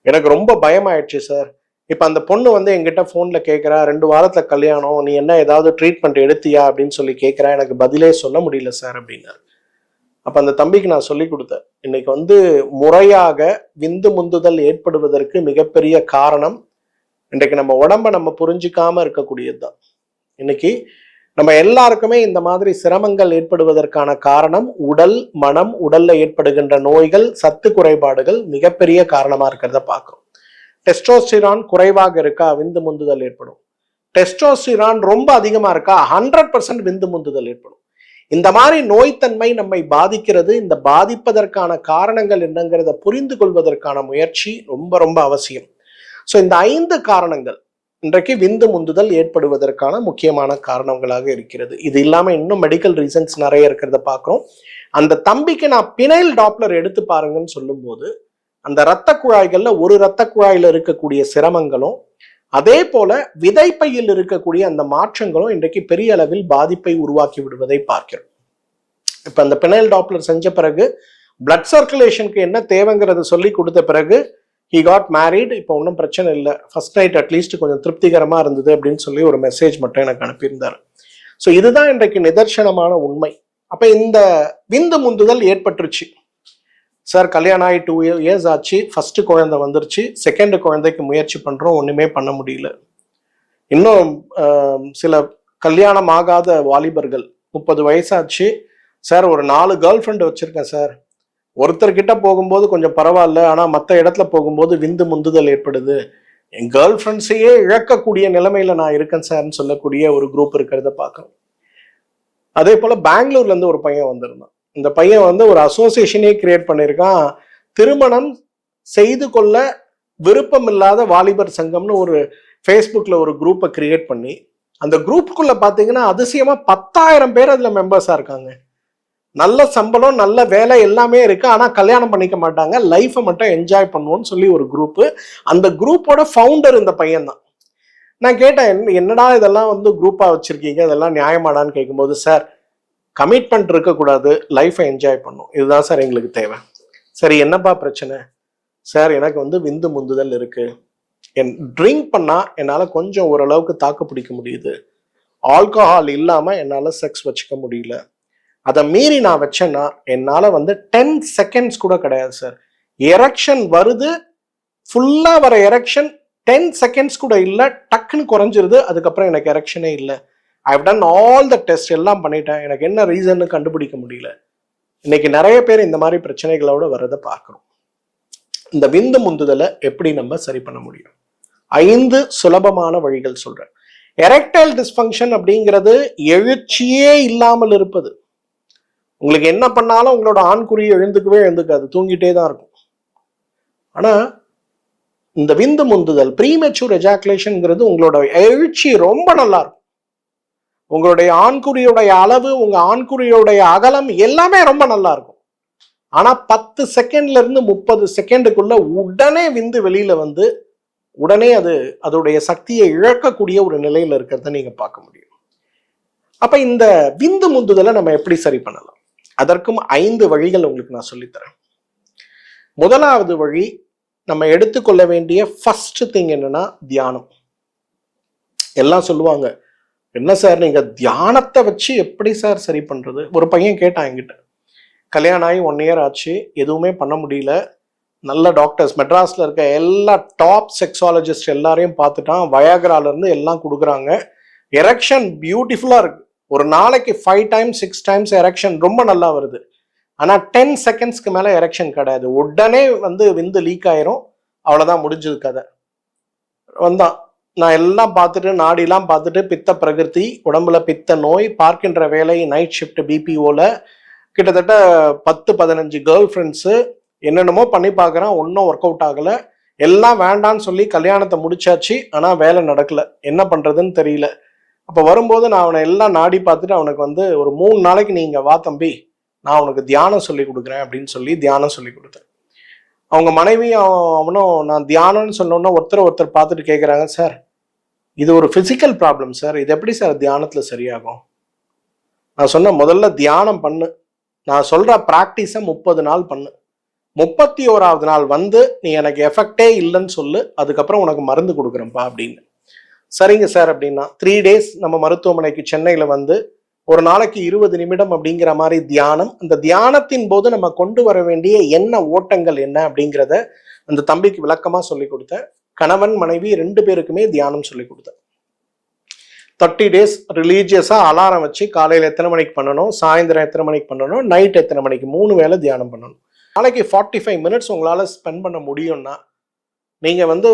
எனக்கு ரொம்ப பயமாயிடுச்சு சார். இப்ப அந்த பொண்ணு வந்து என்கிட்ட போன்ல கேட்கிறா, 2 வாரத்துல கல்யாணம், நீ என்ன ஏதாவது ட்ரீட்மெண்ட் எடுத்தியா அப்படின்னு சொல்லி கேட்கிறா, எனக்கு பதிலே சொல்ல முடியல சார் அப்படின்னாரு. அப்ப அந்த தம்பிக்கு நான் சொல்லி கொடுத்தேன், இன்னைக்கு வந்து முறையாக விந்து முந்துதல் ஏற்படுவதற்கு மிகப்பெரிய காரணம் இன்றைக்கு நம்ம உடம்ப நம்ம புரிஞ்சுக்காம இருக்கக்கூடியதுதான். இன்னைக்கு நம்ம எல்லாருக்குமே இந்த மாதிரி சிரமங்கள் ஏற்படுவதற்கான காரணம் உடல், மனம், உடல்ல ஏற்படுகின்ற நோய்கள், சத்து குறைபாடுகள் மிகப்பெரிய காரணமா இருக்கிறத பார்க்கிறோம். டெஸ்டோஸ்டிரான் குறைவாக இருக்கா, விந்து முந்துதல் ஏற்படும். டெஸ்டோஸ்டிரான் ரொம்ப அதிகமா இருக்கா, 100% விந்து முந்துதல் ஏற்படும். இந்த மாதிரி நோய்த்தன்மை நம்மை பாதிக்கிறது. இந்த பாதிப்பதற்கான காரணங்கள் என்னங்கிறத புரிந்து கொள்வதற்கான முயற்சி ரொம்ப ரொம்ப அவசியம். ஸோ இந்த 5 காரணங்கள் இன்றைக்கு விந்து முந்துதல் ஏற்படுவதற்கான முக்கியமான காரணங்களாக இருக்கிறது. இது இல்லாம இன்னும் மெடிக்கல் ரீசன்ஸ் நிறைய இருக்கிறத பார்க்கிறோம். அந்த தம்பிக்கு நான் பினைல் டாப்லர் எடுத்து பாருங்கன்னு சொல்லும் போது, அந்த இரத்த குழாய்கள்ல ஒரு இரத்த குழாயில இருக்கக்கூடிய சிரமங்களும், அதே போல விதைப்பையில் இருக்கக்கூடிய அந்த மாற்றங்களும் இன்றைக்கு பெரிய அளவில் பாதிப்பை உருவாக்கி விடுவதை பார்க்கிறோம். இப்ப அந்த பினைல் டாப்லர் செஞ்ச பிறகு பிளட் சர்க்குலேஷனுக்கு என்ன தேவைங்கிறத சொல்லி கொடுத்த பிறகு he got married. இப்போ ஒன்றும் பிரச்சனை இல்லை, ஃபர்ஸ்ட் நைட் அட்லீஸ்ட் கொஞ்சம் திருப்திகரமா இருந்தது அப்படின்னு சொல்லி ஒரு மெசேஜ் மட்டும் எனக்கு அனுப்பியிருந்தாரு. ஸோ இதுதான் இன்றைக்கு நிதர்சனமான உண்மை. அப்ப இந்த விந்து முந்துதல் ஏற்பட்டுருச்சு சார், கல்யாணம் ஆகி 2 இயர்ஸ் ஆச்சு, ஃபர்ஸ்ட் குழந்தை வந்துருச்சு, செகண்ட் குழந்தைக்கு முயற்சி பண்றோம், ஒண்ணுமே பண்ண முடியல. இன்னும் சில கல்யாணம் ஆகாத வாலிபர்கள் 30 வயசாச்சு, சார் ஒரு 4 கேர்ள் ஃப்ரெண்ட் வச்சிருக்கேன் சார், ஒருத்தர்கிட்ட போகும்போது கொஞ்சம் பரவாயில்ல, ஆனா மற்ற இடத்துல போகும்போது விந்து முந்துதல் ஏற்படுது, என் கேர்ள் ஃப்ரெண்ட்ஸையே இழக்கக்கூடிய நிலைமையில நான் இருக்கேன் சார்ன்னு சொல்லக்கூடிய ஒரு குரூப் இருக்கிறத பார்க்கணும். அதே போல பெங்களூர்ல இருந்து ஒரு பையன் வந்திருந்தான். இந்த பையன் வந்து ஒரு அசோசியேஷனே கிரியேட் பண்ணியிருக்கான், திருமணம் செய்து கொள்ள விருப்பம் இல்லாத வாலிபர் சங்கம்னு ஒரு ஃபேஸ்புக்ல ஒரு குரூப்பை கிரியேட் பண்ணி, அந்த குரூப்புக்குள்ள பாத்தீங்கன்னா அதிசயமா 10,000 பேர் அதுல மெம்பர்ஸா இருக்காங்க. நல்ல சம்பளம், நல்ல வேலை எல்லாமே இருக்கு, ஆனா கல்யாணம் பண்ணிக்க மாட்டாங்க, லைஃபை மட்டும் என்ஜாய் பண்ணுவோம்னு சொல்லி ஒரு குரூப். அந்த குரூப்போட ஃபவுண்டர் இந்த பையன் தான். நான் கேட்டேன், என்னடா இதெல்லாம் வந்து குரூப்பா வச்சிருக்கீங்க, இதெல்லாம் நியாயமாடான்னு கேட்கும்போது, சார் கமிட்மெண்ட் இருக்கக்கூடாது, லைஃபை என்ஜாய் பண்ணும், இதுதான் சார் எங்களுக்கு தேவை. சரி என்னப்பா பிரச்சனை? சார் எனக்கு வந்து விந்து முந்துதல் இருக்கு, ட்ரிங்க் பண்ணா என்னால கொஞ்சம் ஓரளவுக்கு தாக்கு பிடிக்க முடியுது, ஆல்கஹால் இல்லாம என்னால செக்ஸ் வச்சுக்க முடியல, அதை மீறி நான் வச்சேன்னா என்னால வந்து 10 செகண்ட்ஸ் கூட கிடையாது சார், எரெக்ஷன் வருது, ஃபுல்லா வர எரெக்ஷன் 10 செகண்ட்ஸ் கூட இல்லை, டக்குன்னு குறைஞ்சிருது, அதுக்கப்புறம் எனக்கு எரெக்ஷனே இல்லை. I've done all the test, எல்லாம் பண்ணிட்டேன், எனக்கு என்ன ரீசன்னு கண்டுபிடிக்க முடியல. இன்னைக்கு நிறைய பேர் இந்த மாதிரி பிரச்சனைகளோட வர்றதை பார்க்கிறோம். இந்த விந்து முந்துதலை எப்படி நம்ம சரி பண்ண முடியும்? 5 சுலபமான வழிகள் சொல்றேன். எரெக்டைல் டிஸ்ஃபங்க்ஷன் அப்படிங்கிறது எழுச்சியே இல்லாமல் இருப்பது. உங்களுக்கு என்ன பண்ணாலும் உங்களோட ஆண்குறி எழுந்துக்காது, தூங்கிட்டே தான் இருக்கும். ஆனா இந்த விந்து முந்துதல், ப்ரீமெச்சூர் எஜாகுலேஷன்ங்கிறது உங்களோட எழுச்சி ரொம்ப நல்லா இருக்கும், உங்களுடைய ஆண்குறியுடைய அளவு, உங்க ஆண்குறியுடைய அகலம் எல்லாமே ரொம்ப நல்லா இருக்கும். ஆனா 10 செகண்ட்ல இருந்து 30 செகண்டுக்குள்ள உடனே விந்து வெளியில வந்து உடனே அதோடைய சக்தியை இழக்கக்கூடிய ஒரு நிலையில இருக்கிறத நீங்க பார்க்க முடியும். அப்ப இந்த விந்து முந்துதலை நம்ம எப்படி சரி பண்ணலாம்? அதற்கும் 5 வழிகள் உங்களுக்கு நான் சொல்லித்தரேன். முதலாவது வழி, நம்ம எடுத்துக்கொள்ள வேண்டிய ஃபர்ஸ்ட் திங் என்னன்னா தியானம். எல்லாம் சொல்லுவாங்க, என்ன சார் நீங்க தியானத்தை வச்சு எப்படி சார் சரி பண்றது? ஒரு பையன் கேட்டான் என்கிட்ட, கல்யாணம் ஆகி 1 இயர் ஆச்சு, எதுவுமே பண்ண முடியல, நல்ல டாக்டர்ஸ் மெட்ராஸ்ல இருக்க எல்லா டாப் செக்ஸாலஜிஸ்ட் எல்லாரையும் பார்த்துட்டான், வயாகரால இருந்து எல்லாம் கொடுக்குறாங்க, எரெக்ஷன் பியூட்டிஃபுல்லா இருக்கு, ஒரு நாளைக்கு 5 டைம்ஸ் 6 டைம்ஸ் எரெக்ஷன் ரொம்ப நல்லா வருது, ஆனா 10 செகண்ட்ஸ்க்கு மேல எரெக்ஷன் கிடையாது, உடனே வந்து விந்து லீக் ஆயிரும், அவ்வளவுதான், முடிஞ்சது கதை. வந்தான், நான் எல்லாம் பார்த்துட்டு நாடிலாம் பார்த்துட்டு, பித்த பிரகிருதி, உடம்புல பித்த நோய், பார்க்கின்ற வேலை நைட் ஷிஃப்ட் பிபிஓல, கிட்டத்தட்ட 10-15 கேர்ள் ஃப்ரெண்ட்ஸு, என்னென்னமோ பண்ணி பார்க்குறான், ஒன்றும் ஒர்க் அவுட் ஆகலை, எல்லாம் வேண்டான்னு சொல்லி கல்யாணத்தை முடிச்சாச்சு, ஆனால் வேலை நடக்கலை, என்ன பண்ணுறதுன்னு தெரியல. அப்போ வரும்போது நான் அவனை எல்லாம் நாடி பார்த்துட்டு அவனுக்கு வந்து ஒரு 3 நாளைக்கு நீங்கள் வா தம்பி, நான் உனக்கு தியானம் சொல்லி கொடுக்குறேன் அப்படின்னு சொல்லி தியானம் சொல்லி கொடுத்தேன். அவங்க மனைவி அவனும் நான் தியானம்னு சொன்னோன்னா ஒருத்தர் பார்த்துட்டு கேட்குறாங்க, சார் இது ஒரு ஃபிசிக்கல் ப்ராப்ளம் சார், இது எப்படி சார் தியானத்தில் சரியாகும்? நான் சொன்னேன், முதல்ல தியானம் பண்ணு, நான் சொல்கிற ப்ராக்டிஸை 30 நாள் பண்ணு, 31வது நாள் வந்து நீ எனக்கு எஃபெக்டே இல்லைன்னு சொல்லு, அதுக்கப்புறம் உனக்கு மருந்து கொடுக்குறேன்ப்பா அப்படின்னு. சரிங்க சார் அப்படின்னா 3 டேஸ் நம்ம மருத்துவமனைக்கு சென்னையில் வந்து ஒரு நாளைக்கு 20 நிமிடம் அப்படிங்கிற மாதிரி தியானம். அந்த தியானத்தின் போது நம்ம கொண்டு வர வேண்டிய என்ன ஓட்டங்கள் என்ன அப்படிங்கிறத அந்த தம்பிக்கு விளக்கமாக சொல்லி கொடுத்தேன். கணவன் மனைவி 2 பேருக்குமே தியானம் சொல்லி கொடுத்தேன். 30 டேஸ் ரிலீஜியஸாக அலாரம் வச்சு காலையில் எத்தனை மணிக்கு பண்ணணும், சாயந்தரம் எத்தனை மணிக்கு பண்ணணும், நைட் எத்தனை மணிக்கு, 3 வேளை தியானம் பண்ணணும். நாளைக்கு 45 மினிட்ஸ் உங்களால் ஸ்பெண்ட் பண்ண முடியும்னா நீங்கள் வந்து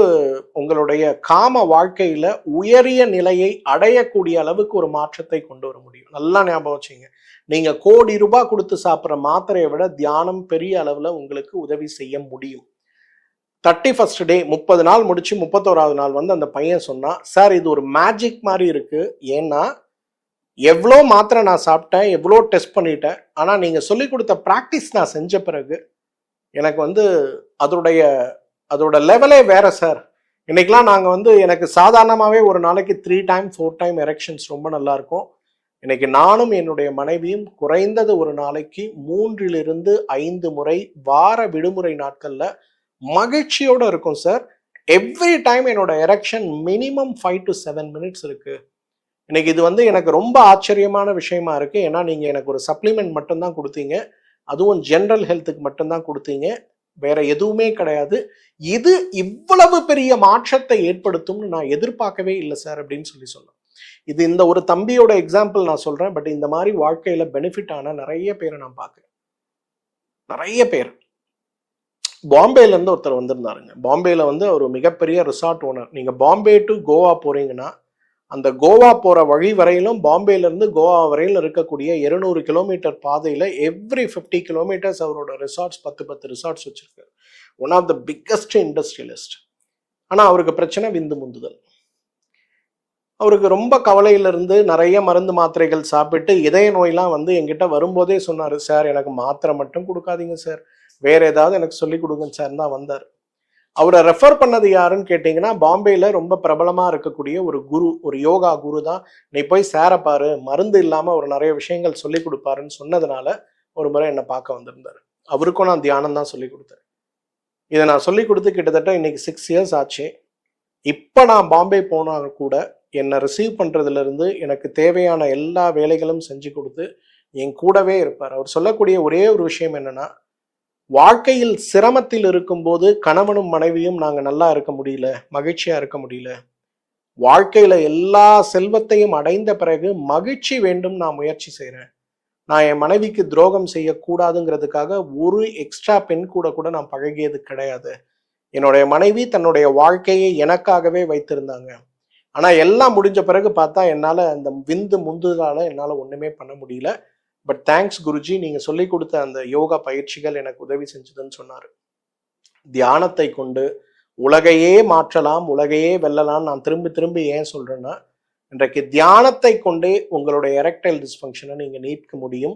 உங்களுடைய காம வாழ்க்கையில் உயரிய நிலையை அடையக்கூடிய அளவுக்கு ஒரு மாற்றத்தை கொண்டு வர முடியும். நல்லா ஞாபகம் வச்சுங்க, நீங்கள் கோடி ரூபாய் கொடுத்து சாப்பிட்ற மாத்திரையை விட தியானம் பெரிய அளவில் உங்களுக்கு உதவி செய்ய முடியும். 31st டே 30 நாள் முடிச்சு 31வது நாள் வந்து அந்த பையன் சொன்னான், சார் இது ஒரு மேஜிக் மாதிரி இருக்கு, ஏன்னா எவ்வளோ மாத்திரை நான் சாப்பிட்டேன், எவ்வளோ டெஸ்ட் பண்ணிட்டேன், ஆனால் நீங்கள் சொல்லி கொடுத்த ப்ராக்டிஸ் நான் செஞ்ச பிறகு எனக்கு வந்து அதோட லெவலே வேற சார். இன்னைக்கெல்லாம் நாங்கள் வந்து எனக்கு சாதாரணமாகவே ஒரு நாளைக்கு 3 டைம் 4 டைம் எரெக்ஷன்ஸ் ரொம்ப நல்லா இருக்கும். இன்னைக்கு நானும் என்னுடைய மனைவியும் குறைந்தது ஒரு நாளைக்கு 3-5 முறை வார விடுமுறை நாட்களில் மகிழ்ச்சியோடு இருக்கும் சார். எவ்ரி டைம் என்னோட எரெக்ஷன் மினிமம் 5 to 7 மினிட்ஸ் இருக்கு. இன்னைக்கு இது வந்து எனக்கு ரொம்ப ஆச்சரியமான விஷயமா இருக்கு. ஏன்னா நீங்கள் எனக்கு ஒரு சப்ளிமெண்ட் மட்டும்தான் கொடுத்தீங்க, அதுவும் ஜென்ரல் ஹெல்த்துக்கு மட்டும்தான் கொடுத்தீங்க, வேற எதுவுமே கிடையாது. இது இவ்வளவு பெரிய மாற்றத்தை ஏற்படுத்தும்னு நான் எதிர்பார்க்கவே இல்லை சார் அப்படின்னு சொல்லி சொன்னேன். இது இந்த ஒரு தம்பியோட எக்ஸாம்பிள் நான் சொல்றேன். பட் இந்த மாதிரி வாழ்க்கையில பெனிஃபிட் ஆன நிறைய பேரை நான் பார்க்கிறேன். நிறைய பேர் பாம்பேல இருந்து ஒருத்தர் வந்திருந்தாருங்க. பாம்பேல வந்து ஒரு மிகப்பெரிய ரிசார்ட் ஓனர். நீங்க பாம்பே டு கோவா போறீங்கன்னா அந்த கோவா போற வழி வரையிலும் பாம்பேல இருந்து கோவா வரையிலும் இருக்கக்கூடிய 200 கிலோமீட்டர் பாதையில எவ்ரி 50 கிலோமீட்டர்ஸ் அவரோட ரிசார்ட்ஸ் 10 ரிசார்ட்ஸ் வச்சிருக்காரு. One of the biggest industrialist. ஆனா அவருக்கு பிரச்சனை விந்து முந்துதல். அவருக்கு ரொம்ப கவலையில இருந்து நிறைய மருந்து மாத்திரைகள் சாப்பிட்டு இதய நோயெல்லாம் வந்து என்கிட்ட வரும்போதே சொன்னாரு, சார் எனக்கு மாத்திரை மட்டும் கொடுக்காதீங்க சார், வேற ஏதாவது எனக்கு சொல்லி கொடுங்க சார் தான் வந்தார். அவரை ரெஃபர் பண்ணது யாருன்னு கேட்டீங்கன்னா பாம்பேல ரொம்ப பிரபலமா இருக்கக்கூடிய ஒரு குரு, ஒரு யோகா குரு தான். நீ போய் சேரப்பாரு, மருந்து இல்லாம அவர் நிறைய விஷயங்கள் சொல்லி கொடுப்பாருன்னு சொன்னதுனால ஒரு முறை என்னை பார்க்க வந்திருந்தாரு. அவருக்கும் நான் தியானம் தான் சொல்லி கொடுத்தேன். இதை நான் சொல்லி கொடுத்து கிட்டத்தட்ட இன்னைக்கு 6 இயர்ஸ் ஆச்சு. இப்போ நான் பாம்பே போனால் கூட என்னை ரிசீவ் பண்ணுறதுல இருந்து எனக்கு தேவையான எல்லா வேலைகளும் செஞ்சு கொடுத்து என் கூடவே இருப்பார். அவர் சொல்லக்கூடிய ஒரே ஒரு விஷயம் என்னன்னா, வாழ்க்கையில் சிரமத்தில் இருக்கும்போது கணவனும் மனைவியும் நாங்கள் நல்லா இருக்க முடியல, மகிழ்ச்சியா இருக்க முடியல, வாழ்க்கையில எல்லா செல்வத்தையும் அடைந்த பிறகு மகிழ்ச்சி வேண்டும், நான் முயற்சி செய்கிறேன், நான் என் மனைவிக்கு துரோகம் செய்யக்கூடாதுங்கிறதுக்காக ஒரு எக்ஸ்ட்ரா பெண் கூட கூட நான் பழகியது கிடையாது. என்னுடைய மனைவி தன்னுடைய வாழ்க்கையை எனக்காகவே வைத்திருந்தாங்க. ஆனா எல்லாம் முடிஞ்ச பிறகு பார்த்தா என்னால அந்த விந்து முந்துதலால என்னால ஒண்ணுமே பண்ண முடியல. பட் தேங்க்ஸ் குருஜி, நீங்க சொல்லி கொடுத்த அந்த யோகா பயிற்சிகள் எனக்கு உதவி செஞ்சதுன்னு சொன்னாரு. தியானத்தை கொண்டு உலகையே மாற்றலாம், உலகையே வெல்லலாம். நான் திரும்பி திரும்பி ஏன் சொல்றேன்னா, இன்றைக்கு தியானத்தை கொண்டே உங்களுடைய எரெக்டைல் டிஸ்ஃபங்க்ஷனை நீங்க நீக்க முடியும்.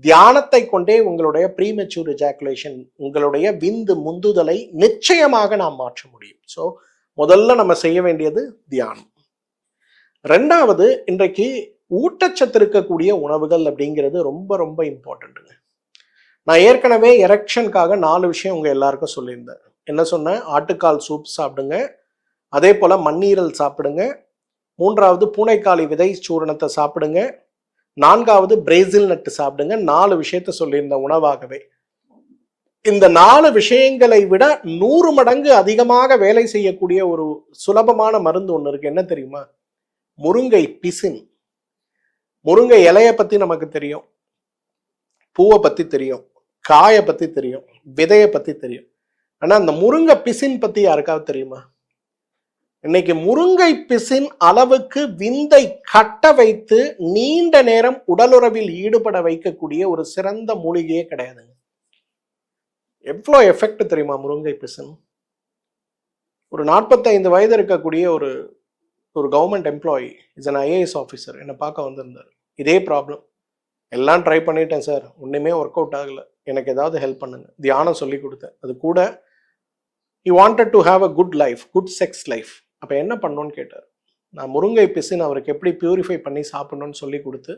தியானத்தை கொண்டே உங்களுடைய ப்ரீமெச்சூர் எஜாக்குலேஷன், உங்களுடைய விந்து முந்துதலை நிச்சயமாக நாம் மாற்ற முடியும். ஸோ முதல்ல நம்ம செய்ய வேண்டியது தியானம். ரெண்டாவது, இன்றைக்கு ஊட்டச்சத்து இருக்கக்கூடிய உணவுகள் அப்படிங்கிறது ரொம்ப ரொம்ப இம்பார்ட்டன்ட்டுங்க. நான் ஏற்கனவே எரெக்ஷனுக்காக 4 விஷயம் உங்க எல்லாருக்கும் சொல்லியிருந்தேன். என்ன சொன்னேன்? ஆட்டுக்கால் சூப் சாப்பிடுங்க, அதே போல மண்ணீரல் சாப்பிடுங்க, 3வது பூனைக்காளி விதை சூரணத்தை சாப்பிடுங்க, 4வது பிரேசில் நட்டு சாப்பிடுங்க. 4 விஷயத்த சொல்லியிருந்த உணவாகவே. இந்த 4 விஷயங்களை விட 100 மடங்கு அதிகமாக வேலை செய்யக்கூடிய ஒரு சுலபமான மருந்து ஒன்று இருக்கு. என்ன தெரியுமா? முருங்கை பிசின். முருங்கை இலையை பத்தி நமக்கு தெரியும், பூவை பத்தி தெரியும், காயை பத்தி தெரியும், விதையை பத்தி தெரியும். ஆனா அந்த முருங்கை பிசின் பத்தி யாருக்காவது தெரியுமா? இன்னைக்கு முருங்கை பிசின் அளவுக்கு விந்தை கட்ட வைத்து நீண்ட நேரம் உடலுறவில் ஈடுபட வைக்கக்கூடிய ஒரு சிறந்த மூலிகையே கிடையாதுங்க. எவ்வளோ எஃபெக்ட் தெரியுமா முருங்கை பிசின்? ஒரு 45 வயது இருக்கக்கூடிய ஒரு government employee, is an IAS officer, என்னை பார்க்க வந்திருந்தார். இதே ப்ராப்ளம், எல்லாம் ட்ரை பண்ணிட்டேன் சார், ஒன்றுமே ஒர்க் அவுட் ஆகலை, எனக்கு ஏதாவது ஹெல்ப் பண்ணுங்க. தியானம் சொல்லி கொடுத்தேன். அது கூட he wanted to have a good life, good sex life. அப்போ என்ன பண்ணணும்னு கேட்டார். நான் முருங்கை பிசின் அவருக்கு எப்படி பியூரிஃபை பண்ணி சாப்பிடணும்னு சொல்லி கொடுத்து,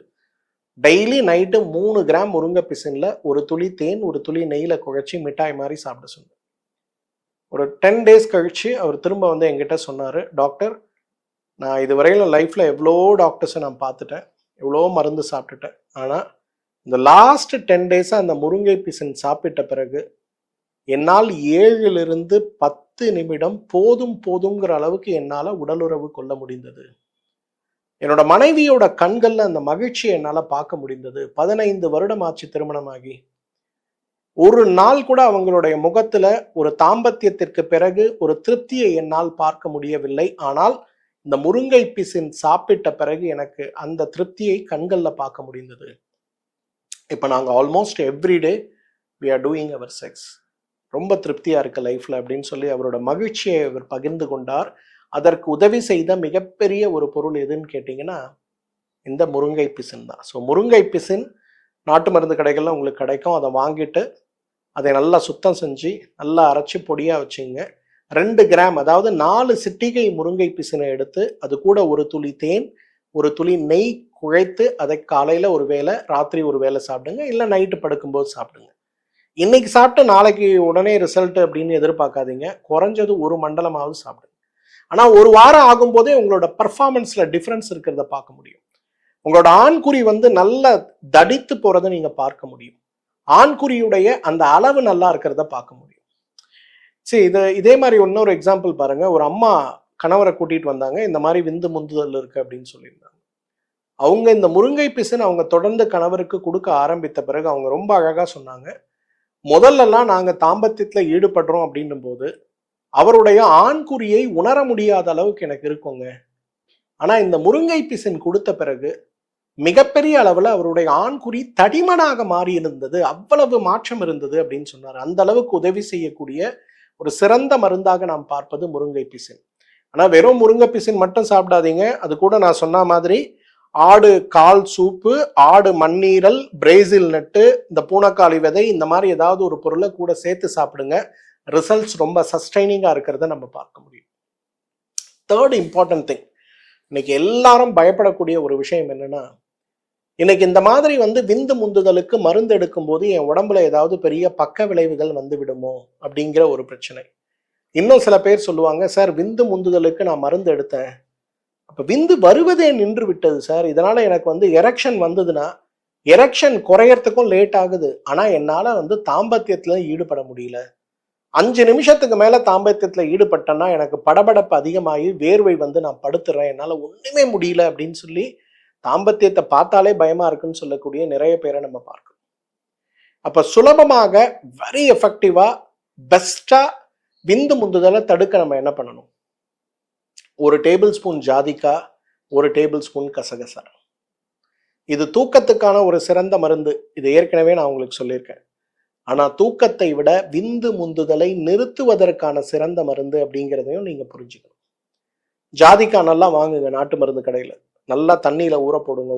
டெய்லி நைட்டு 3 கிராம் முருங்கை பிசின்ல ஒரு துளி தேன், ஒரு துளி நெய்யில குழைச்சி மிட்டாய் மாதிரி சாப்பிட சொன்னேன். ஒரு 10 days கழிச்சு அவர் திரும்ப வந்து என்கிட்ட சொன்னார், டாக்டர், நான் இதுவரையிலும் லைஃப்ல எவ்வளோ டாக்டர்ஸை நான் பார்த்துட்டேன், எவ்வளோ மருந்து சாப்பிட்டுட்டேன், ஆனால் இந்த லாஸ்ட் 10 days அந்த முருங்கை பிசின் சாப்பிட்ட பிறகு என்னால் 7 to 10 நிமிடம் போதுங்கிற அளவுக்கு என்னால் உடலுறவு கொள்ள முடிந்தது. என்னோட மனைவியோட கண்கள்ல அந்த மகிழ்ச்சியை என்னால் பார்க்க முடிந்தது. 15 வருடம் ஆச்சு திருமணமாகி. ஒரு நாள் கூட அவங்களுடைய முகத்துல ஒரு தாம்பத்தியத்திற்கு பிறகு ஒரு திருப்தியை என்னால் பார்க்க முடியவில்லை. ஆனால் இந்த முருங்கை பிசின் சாப்பிட்ட பிறகு எனக்கு அந்த திருப்தியை கண்கள்ல பார்க்க முடிந்தது. இப்போ நாங்கள் almost everyday we are doing our sex. ரொம்ப திருப்தியா இருக்கு லைஃப்ல அப்படின்னு சொல்லி அவரோட மகிழ்ச்சியை அவர் பகிர்ந்து கொண்டார். அதற்கு உதவி செய்த மிகப்பெரிய ஒரு பொருள் எதுன்னு கேட்டிங்கன்னா இந்த முருங்கை பிசின் தான். ஸோ முருங்கை பிசின் நாட்டு மருந்து கடைகள்ல உங்களுக்கு கிடைக்கும். அதை வாங்கிட்டு அதை நல்லா சுத்தம் செஞ்சு நல்லா அரைச்சி பொடியா வச்சுங்க. 2 கிராம், அதாவது 4 சிட்டிகை முருங்கை பிசினை எடுத்து அது கூட ஒரு துளி தேன், ஒரு துளி நெய் குழைத்து அதை காலையில ஒரு வேளை, ராத்திரி ஒரு வேளை சாப்பிடுங்க, இல்லை நைட்டு படுக்கும்போது சாப்பிடுங்க. இன்னைக்கு சாப்பிட்டு நாளைக்கு உடனே ரிசல்ட் அப்படின்னு எதிர்பார்க்காதீங்க. குறைஞ்சது 1 மண்டலமாவது சாப்பிடுங்க. ஆனா 1 வாரம் ஆகும்போதே உங்களோட பர்ஃபார்மன்ஸ்ல டிஃபரன்ஸ் இருக்கிறத பார்க்க முடியும். உங்களோட ஆண்குறி வந்து நல்லா தடித்து போறதை நீங்க பார்க்க முடியும். ஆண்குறியுடைய அந்த அளவு நல்லா இருக்கிறத பார்க்க முடியும். சரி, இதே மாதிரி இன்னொரு எக்ஸாம்பிள் பாருங்க. ஒரு அம்மா கணவரை கூட்டிட்டு வந்தாங்க, இந்த மாதிரி விந்து முந்துதல் இருக்கு அப்படின்னு சொல்லியிருந்தாங்க. அவங்க இந்த முருங்கை பிசின் அவங்க தொடர்ந்து கணவருக்கு கொடுக்க ஆரம்பித்த பிறகு அவங்க ரொம்ப அழகா சொன்னாங்க, முதல்லலாம் நாங்க தாம்பத்தியத்துல ஈடுபடுறோம் அப்படின்னும் போது அவருடைய ஆண்குறியை உணர முடியாத அளவுக்கு எனக்கு இருக்குங்க. ஆனா இந்த முருங்கை பிசின் கொடுத்த பிறகு மிகப்பெரிய அளவுல அவருடைய ஆண்குறி தடிமனாக மாறி இருந்தது, அவ்வளவு மாற்றம் இருந்தது அப்படின்னு சொன்னார். அந்த அளவுக்கு உதவி செய்யக்கூடிய ஒரு சிறந்த மருந்தாக நாம் பார்ப்பது முருங்கை பிசின். ஆனா வெறும் முருங்கை பிசின் மட்டும் சாப்பிடாதீங்க. அது கூட நான் சொன்ன மாதிரி ஆடு கால் சூப்பு, ஆடு மண்ணீரல், பிரேசில் நட்டு, இந்த பூனைக்காளி விதை, இந்த மாதிரி ஏதாவது ஒரு பொருளை கூட சேர்த்து சாப்பிடுங்க. ரிசல்ட்ஸ் ரொம்ப சஸ்டைனிங்கா இருக்கிறத நம்ம பார்க்க முடியும். 3rd இம்பார்ட்டன்ட் திங், இன்னைக்கு எல்லாரும் பயப்படக்கூடிய ஒரு விஷயம் என்னன்னா, இன்னைக்கு இந்த மாதிரி வந்து விந்து முந்துதலுக்கு மருந்து எடுக்கும் போது என் உடம்புல ஏதாவது பெரிய பக்க விளைவுகள் வந்து விடுமோ அப்படிங்கிற ஒரு பிரச்சனை. இன்னும் சில பேர் சொல்லுவாங்க, சார் விந்து முந்துதலுக்கு நான் மருந்து எடுத்தேன், அப்ப விந்து வருவதே நின்று விட்டது சார், இதனால எனக்கு வந்து எரெக்ஷன் வந்ததுன்னா எரெக்ஷன் குறையறதுக்கும் லேட் ஆகுது, ஆனா என்னால வந்து தாம்பத்தியத்துல ஈடுபட முடியல, 5 நிமிஷத்துக்கு மேல தாம்பத்தியத்துல ஈடுபட்டேன்னா எனக்கு படபடப்பு அதிகமாகி வேர்வை வந்து நான் படுத்துறேன், என்னால ஒண்ணுமே முடியல அப்படின்னு சொல்லி தாம்பத்தியத்தை பார்த்தாலே பயமா இருக்குன்னு சொல்லக்கூடிய நிறைய பேரை நம்ம பார்க்கணும். அப்ப சுலபமாக வெரி எஃபெக்டிவா பெஸ்டா விந்து முந்துதலை தடுக்க நம்ம என்ன பண்ணணும்? 1 டேபிள் ஸ்பூன் ஜாதிக்கா, 1 டேபிள் ஸ்பூன் கசகசா. இது தூக்கத்துக்கான ஒரு சிறந்த மருந்து. இது ஏற்கனவே நான் உங்களுக்கு சொல்லியிருக்கேன். ஆனா தூக்கத்தை விட விந்து முந்துதலை நிறுத்துவதற்கான சிறந்த மருந்து அப்படிங்கிறதையும் நீங்க புரிஞ்சுக்கணும். ஜாதிக்காய் நல்லா வாங்குங்க நாட்டு மருந்து கடையில, நல்லா தண்ணியில ஊற போடுங்க,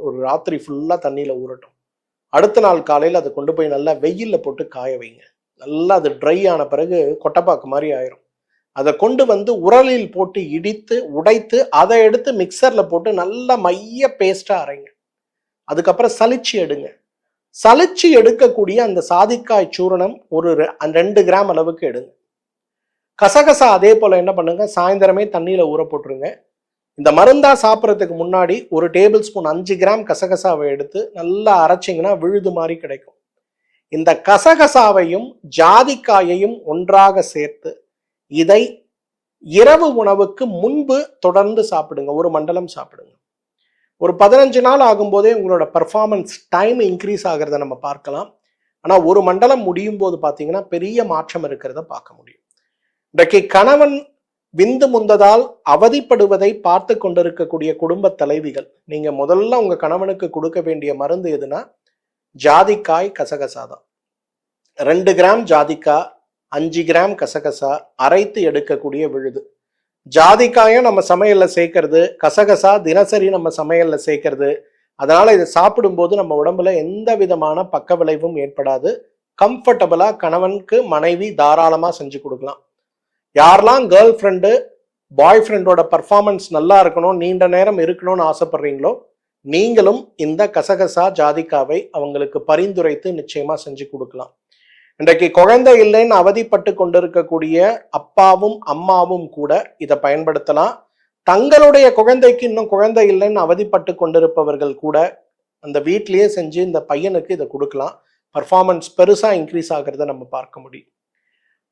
ஒரு ராத்திரி ஃபுல்லா தண்ணியில ஊறட்டும். அடுத்த நாள் காலையில அதை கொண்டு போய் நல்லா வெயில்ல போட்டு காய வைங்க. நல்லா அது ட்ரை ஆன பிறகு கொட்டைப்பாக்கு மாதிரி ஆயிரும். அதை கொண்டு வந்து உரலில் போட்டு இடித்து உடைத்து அதை எடுத்து மிக்சர்ல போட்டு நல்லா மைய பேஸ்டா அரைங்க. அதுக்கப்புறம் சலிச்சு எடுங்க. சலிச்சு எடுக்கக்கூடிய அந்த சாதிக்காய் சூரணம் ஒரு 2 கிராம் அளவுக்கு எடுங்க. கசகசா அதே போல என்ன பண்ணுங்க, சாயந்தரமே தண்ணியில ஊற போட்டுருங்க. இந்த மருந்தா சாப்பிட்றதுக்கு முன்னாடி 1 டேபிள் ஸ்பூன் 5 கிராம் கசகசாவை எடுத்து நல்லா அரைச்சிங்கன்னா விழுது மாதிரி கிடைக்கும். இந்த கசகசாவையும் ஜாதிக்காயையும் ஒன்றாக சேர்த்து இதை இரவு உணவுக்கு முன்பு தொடர்ந்து சாப்பிடுங்க. 1 மண்டலம் சாப்பிடுங்க. ஒரு 15 நாள் ஆகும்போதே உங்களோட பர்ஃபார்மன்ஸ் டைம் இன்க்ரீஸ் ஆகிறத நம்ம பார்க்கலாம். ஆனால் 1 மண்டலம் முடியும் போது பார்த்தீங்கன்னா பெரிய மாற்றம் இருக்கிறத பார்க்க முடியும். இன்றைக்கு கணவன் விந்து முந்ததால் அவதிப்படுவதை பார்த்து கொண்டிருக்கக்கூடிய குடும்ப தலைவிகள், நீங்க முதல்ல உங்க கணவனுக்கு கொடுக்க வேண்டிய மருந்து எதுனா ஜாதிக்காய் கசகசா தான். 2 கிராம் ஜாதிக்காய், 5 கிராம் கசகசா அரைத்து எடுக்கக்கூடிய விழுது. ஜாதிக்காயும் நம்ம சமையல்ல சேர்க்கறது, கசகசா தினசரி நம்ம சமையல்ல சேர்க்கறது. அதனால இதை சாப்பிடும்போது நம்ம உடம்புல எந்த விதமான பக்க விளைவும் ஏற்படாது. கம்ஃபர்டபுளா கணவனுக்கு மனைவி தாராளமா செஞ்சு கொடுக்கலாம். யாரெல்லாம் கேர்ள் ஃப்ரெண்டு பாய் ஃப்ரெண்டோட பர்ஃபார்மன்ஸ் நல்லா இருக்கணும், நீண்ட நேரம் இருக்கணும்னு ஆசைப்படுறீங்களோ நீங்களும் இந்த கசகசா ஜாதிக்காவை அவங்களுக்கு பரிந்துரைத்து நிச்சயமா செஞ்சு கொடுக்கலாம். இன்றைக்கு குழந்தை இல்லைன்னு அவதிப்பட்டு கொண்டிருக்கக்கூடிய அப்பாவும் அம்மாவும் கூட இதை பயன்படுத்தலாம். தங்களுடைய குழந்தைக்கு இன்னும் குழந்தை இல்லைன்னு அவதிப்பட்டு கொண்டிருப்பவர்கள் கூட அந்த வீட்லயே செஞ்சு இந்த பையனுக்கு இதை கொடுக்கலாம். பர்ஃபார்மன்ஸ் பெருசா இன்க்ரீஸ் ஆகிறத நம்ம பார்க்க முடியும்.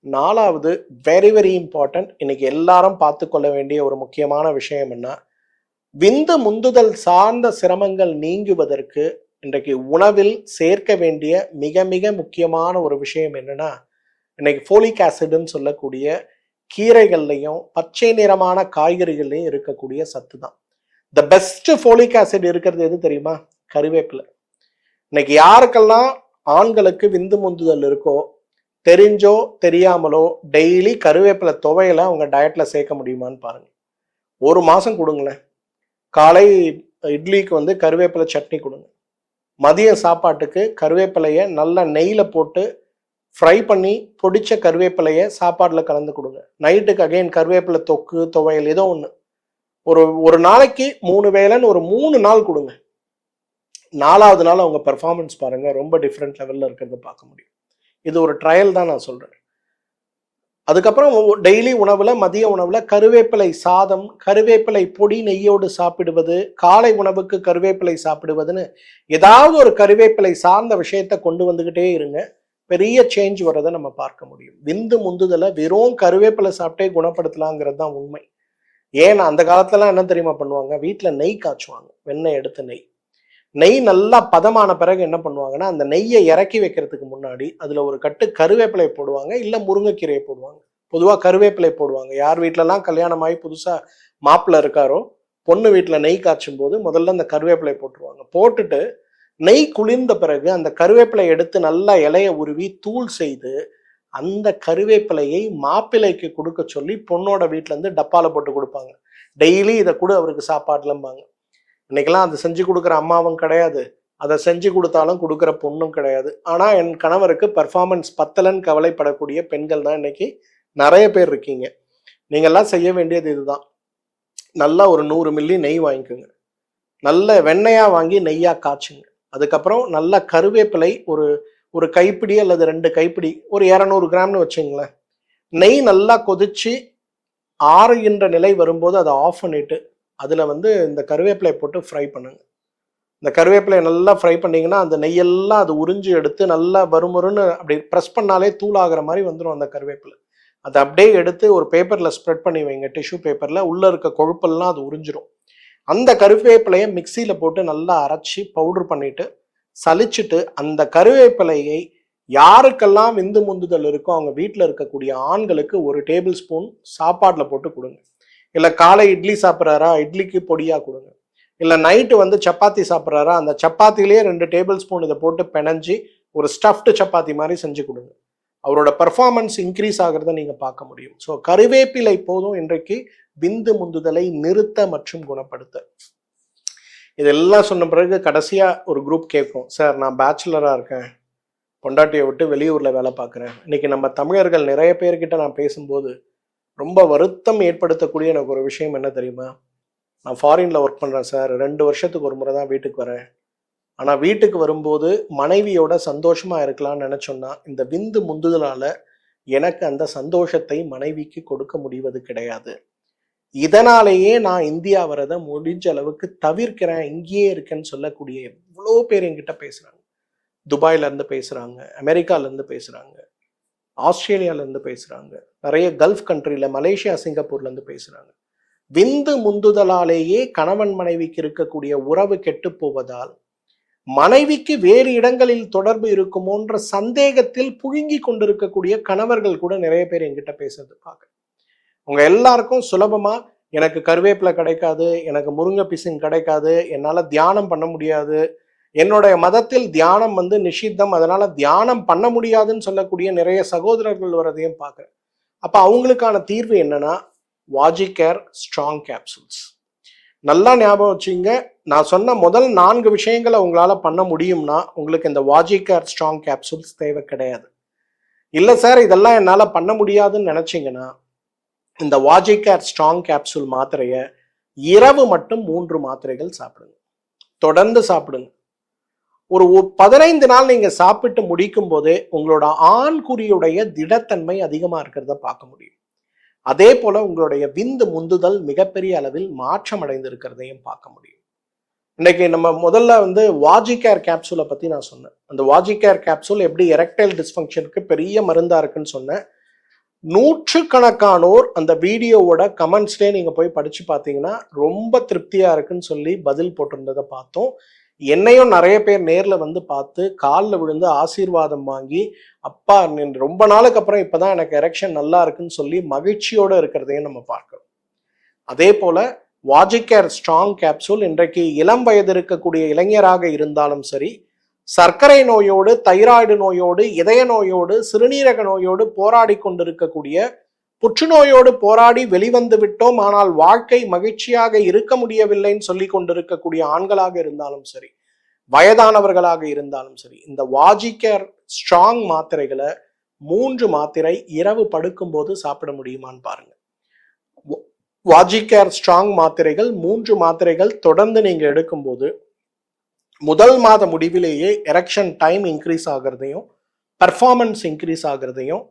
4வது வெரி வெரி இம்பார்ட்டன்ட், இன்னைக்கு எல்லாரும் பார்த்து கொள்ள வேண்டிய ஒரு முக்கியமான விஷயம் என்ன, விந்து முந்துதல் சார்ந்த சிரமங்கள் நீங்குவதற்கு இன்றைக்கு உணவில் சேர்க்க வேண்டிய மிக மிக முக்கியமான ஒரு விஷயம் என்னன்னா, இன்னைக்கு ஃபோலிக் ஆசிட்னு சொல்லக்கூடிய கீரைகள்லையும் பச்சை நிறமான காய்கறிகள்லையும் இருக்கக்கூடிய சத்து தான். த பெஸ்ட் ஃபோலிக் ஆசிட் இருக்கிறது எது தெரியுமா? கருவேப்பிலை. இன்னைக்கு யாருக்கெல்லாம் ஆண்களுக்கு விந்து முந்துதல் இருக்கோ தெரிஞ்சோ தெரியாமலோ டெய்லி கருவேப்பிலை துவையலை அவங்க டயட்ல சேர்க்க முடியுமான்னு பாருங்க. 1 மாசம் கொடுங்களேன். காலை இட்லிக்கு வந்து கருவேப்பிலை சட்னி கொடுங்க. மதிய சாப்பாட்டுக்கு கருவேப்பிலையை நல்லா நெய்யில போட்டு ஃப்ரை பண்ணி பொடிச்ச கருவேப்பிலையை சாப்பாடுல கலந்து கொடுங்க. நைட்டுக்கு அகைன் கருவேப்பிலை தொக்கு துவையல் ஏதோ ஒன்று. ஒரு நாளைக்கு 3 வேளைன்னு ஒரு 3 நாள் கொடுங்க. 4வது நாள் அவங்க பெர்ஃபார்மன்ஸ் பாருங்க, ரொம்ப டிஃப்ரெண்ட் லெவல்ல இருக்கிறத பார்க்க முடியும். இது ஒரு ட்ரையல் தான் நான் சொல்றேன். அதுக்கப்புறம் டெய்லி உணவுல மதிய உணவுல கருவேப்பிலை சாதம், கருவேப்பிலை பொடி நெய்யோடு சாப்பிடுவது, காலை உணவுக்கு கருவேப்பிலை சாப்பிடுவதுன்னு ஏதாவது ஒரு கருவேப்பிலை சார்ந்த விஷயத்த கொண்டு வந்துகிட்டே இருங்க. பெரிய சேஞ்ச் வர்றதை நம்ம பார்க்க முடியும். விந்து முந்துதலை வெறும் கருவேப்பிலை சாப்பிட்டே குணப்படுத்தலாங்கிறது தான் உண்மை. ஏன்னா அந்த காலத்துலலாம் என்ன தெரியுமா பண்ணுவாங்க, வீட்டுல நெய் காய்ச்சுவாங்க. வெண்ணெய் எடுத்து நெய் நல்லா பதமான பிறகு என்ன பண்ணுவாங்கன்னா, அந்த நெய்யை இறக்கி வைக்கிறதுக்கு முன்னாடி அதுல ஒரு கட்டு கருவேப்பிலை போடுவாங்க, இல்ல முருங்கைக்கீரையை போடுவாங்க. பொதுவா கருவேப்பிலை போடுவாங்க. யார் வீட்டுலலாம் கல்யாணம் ஆகி புதுசா மாப்பிள்ளை இருக்காரோ பொண்ணு வீட்டுல நெய் காய்ச்சும் போது முதல்ல அந்த கருவேப்பிலை போட்டுருவாங்க. போட்டுட்டு நெய் குளிர்ந்த பிறகு அந்த கருவேப்பிலை எடுத்து நல்லா இலையை உருவி தூள் செய்து அந்த கருவேப்பிலையை மாப்பிள்ளைக்கு கொடுக்க சொல்லி பொண்ணோட வீட்டுல இருந்து டப்பால போட்டு கொடுப்பாங்க. டெய்லி இதை கூட அவருக்கு சாப்பாடுலம்பாங்க. இன்னைக்கெல்லாம் அதை செஞ்சு கொடுக்குற அம்மாவும் கிடையாது, அதை செஞ்சு கொடுத்தாலும் கொடுக்குற பொண்ணும் கிடையாது. ஆனா என் கணவருக்கு பர்ஃபார்மன்ஸ் பத்தலன்னு கவலைப்படக்கூடிய பெண்கள் தான் இன்னைக்கு நிறைய பேர் இருக்கீங்க. நீங்கெல்லாம் செய்ய வேண்டியது இதுதான். நல்லா ஒரு 100 மில்லி நெய் வாங்கிக்கோங்க. நல்ல வெண்ணெயா வாங்கி நெய்யா காய்ச்சுங்க. அதுக்கப்புறம் நல்ல கருவேப்பிலை ஒரு கைப்பிடி அல்லது 2 கைப்பிடி, ஒரு 200 கிராம்னு வச்சுங்களேன். நெய் நல்லா கொதிச்சு ஆறுகின்ற நிலை வரும்போது அதை ஆஃப் பண்ணிட்டு அதில் இந்த கருவேப்பிலை போட்டு ஃப்ரை பண்ணுங்க. இந்த கருவேப்பிலையை நல்லா ஃப்ரை பண்ணிங்கன்னா அந்த நெய்யெல்லாம் அது உறிஞ்சி எடுத்து நல்லா வருமுறுன்னு அப்படி ப்ரெஸ் பண்ணாலே தூளாகிற மாதிரி வந்துடும் அந்த கருவேப்பிலை. அதை அப்படியே எடுத்து ஒரு பேப்பரில் ஸ்ப்ரெட் பண்ணி வைங்க, டிஷ்யூ பேப்பரில். உள்ளே இருக்க கொழுப்பெல்லாம் அது உறிஞ்சிடும். அந்த கருவேப்பிலையை மிக்சியில் போட்டு நல்லா அரைச்சி பவுடர் பண்ணிவிட்டு சலிச்சுட்டு அந்த கருவேப்பிலையை யாருக்கெல்லாம் விந்து முந்துதல் இருக்கோ அவங்க வீட்டில் இருக்கக்கூடிய ஆண்களுக்கு 1 டேபிள் ஸ்பூன் சாப்பாட்டில் போட்டு கொடுங்க. இல்லை காலை இட்லி சாப்பிட்றாரா, இட்லிக்கு பொடியாக கொடுங்க. இல்லை நைட்டு சப்பாத்தி சாப்பிட்றாரா, அந்த சப்பாத்திலேயே 2 டேபிள் ஸ்பூன் இதை போட்டு பிணைஞ்சி ஒரு ஸ்டஃப்டு சப்பாத்தி மாதிரி செஞ்சு கொடுங்க. அவரோட பர்ஃபார்மன்ஸ் இன்க்ரீஸ் ஆகிறத நீங்கள் பார்க்க முடியும். ஸோ கருவேப்பிலை போதும் இன்றைக்கு விந்து முந்துதலை நிறுத்த மற்றும் குணப்படுத்த. இதெல்லாம் சொன்ன பிறகு கடைசியாக ஒரு குரூப் கேட்கும், சார் நான் பேச்சுலராக இருக்கேன், பொண்டாட்டியை விட்டு வெளியூரில் வேலை பார்க்குறேன். இன்னைக்கு நம்ம தமிழர்கள் நிறைய பேர்கிட்ட நான் பேசும்போது ரொம்ப வருத்தம் ஏற்படுத்தக்கூடிய எனக்கு ஒரு விஷயம் என்ன தெரியுமா, நான் ஃபாரினில் ஒர்க் பண்ணுறேன் சார், 2 வருஷத்துக்கு ஒரு முறை தான் வீட்டுக்கு வரேன். ஆனால் வீட்டுக்கு வரும்போது மனைவியோட சந்தோஷமாக இருக்கலாம்னு நினச்சோன்னா இந்த விந்து முந்துதலால் எனக்கு அந்த சந்தோஷத்தை மனைவிக்கு கொடுக்க முடிவது கிடையாது. இதனாலேயே நான் இந்தியா வரதை முடிஞ்ச அளவுக்கு தவிர்க்கிறேன், இங்கேயே இருக்கேன்னு சொல்லக்கூடிய எவ்வளோ பேர் என்கிட்ட பேசுகிறாங்க. துபாயிலேருந்து பேசுகிறாங்க, அமெரிக்காலேருந்து பேசுகிறாங்க, ஆஸ்திரேலியாவிலேருந்து பேசுகிறாங்க, நிறைய கல்ஃப் கண்ட்ரியில் மலேசியா சிங்கப்பூர்லேருந்து பேசுகிறாங்க. விந்து முந்துதலாலேயே கணவன் மனைவிக்கு இருக்கக்கூடிய உறவு கெட்டு போவதால் மனைவிக்கு வேறு இடங்களில் தொடர்பு இருக்குமோன்ற சந்தேகத்தில் புழுங்கி கொண்டிருக்கக்கூடிய கணவர்கள் கூட நிறைய பேர் என்கிட்ட பேசுறது பார்க்க. உங்க எல்லாருக்கும் சுலபமா எனக்கு கருவேப்பிலை கிடைக்காது, எனக்கு முருங்கை பிசின் கிடைக்காது, என்னால் தியானம் பண்ண முடியாது, என்னுடைய மதத்தில் தியானம் நிஷித்தம், அதனால தியானம் பண்ண முடியாதுன்னு சொல்லக்கூடிய நிறைய சகோதரர்கள் வரதையும் பார்க்குறேன். அப்போ அவங்களுக்கான தீர்வு என்னன்னா வாஜிகேர் ஸ்ட்ராங் கேப்சூல்ஸ். நல்லா ஞாபகம் வச்சுங்க, நான் சொன்ன முதல் 4 விஷயங்களை உங்களால் பண்ண முடியும்னா உங்களுக்கு இந்த வாஜிகேர் ஸ்ட்ராங் கேப்சூல்ஸ் தேவை கிடையாது. இல்லை சார் இதெல்லாம் என்னால் பண்ண முடியாதுன்னு நினச்சிங்கன்னா இந்த வாஜிகேர் ஸ்ட்ராங் கேப்சூல் மாத்திரையை இரவு மட்டும் 3 மாத்திரைகள் சாப்பிடுங்க, தொடர்ந்து சாப்பிடுங்க. ஒரு 15 நாள் நீங்கள் சாப்பிட்டு முடிக்கும் போதே உங்களோட ஆண்குறியுடைய திடத்தன்மை அதிகமாக இருக்கிறத பார்க்க முடியும். அதே போல உங்களுடைய விந்து முந்துதல் மிகப்பெரிய அளவில் மாற்றம் அடைந்து இருக்கிறதையும் பார்க்க முடியும். இன்னைக்கு நம்ம முதல்ல வாஜிகேர் கேப்சூலை பற்றி நான் சொன்னேன். அந்த வாஜிகேர் கேப்சூல் எப்படி எரெக்டைல் டிஸ்ஃபங்க்ஷனுக்கு பெரிய மருந்தாக இருக்குன்னு சொன்னேன். 100கணக்கானோர் அந்த வீடியோவோட கமெண்ட்ஸ்லேயே நீங்கள் போய் படித்து பார்த்தீங்கன்னா ரொம்ப திருப்தியாக இருக்குன்னு சொல்லி பதில் போட்டிருந்ததை பார்த்தோம். என்னையும் நிறைய பேர் நேரில் பார்த்து காலில் விழுந்து ஆசீர்வாதம் வாங்கி, அப்பா ரொம்ப நாளுக்கு அப்புறம் இப்போதான் எனக்கு எரெக்ஷன் நல்லா இருக்குன்னு சொல்லி மகிழ்ச்சியோடு இருக்கிறதையும் நம்ம பார்க்கிறோம். அதே போல் வாஜிகேர் ஸ்ட்ராங் கேப்சூல் இன்றைக்கு இளம் வயது இருக்கக்கூடிய இளைஞராக இருந்தாலும் சரி, சர்க்கரை நோயோடு, தைராய்டு நோயோடு, இதய நோயோடு, சிறுநீரக நோயோடு போராடி கொண்டிருக்கக்கூடிய, புற்றுநோயோடு போராடி வெளிவந்து விட்டோம் ஆனால் வாழ்க்கை மகிழ்ச்சியாக இருக்க முடியவில்லைன்னு சொல்லி கொண்டிருக்கக்கூடிய ஆண்களாக இருந்தாலும் சரி, வயதானவர்களாக இருந்தாலும் சரி, இந்த வாஜிகேர் ஸ்ட்ராங் மாத்திரைகளை 3 மாத்திரை இரவு படுக்கும்போது சாப்பிட முடியுமான்னு பாருங்க. வாஜிகேர் ஸ்ட்ராங் மாத்திரைகள் 3 மாத்திரைகள் தொடர்ந்து நீங்க எடுக்கும்போது முதல் மாத முடிவிலேயே எரெக்ஷன் டைம் இன்க்ரீஸ் ஆகிறதையும் பர்ஃபார்மன்ஸ் இன்க்ரீஸ் ஆகிறதையும்,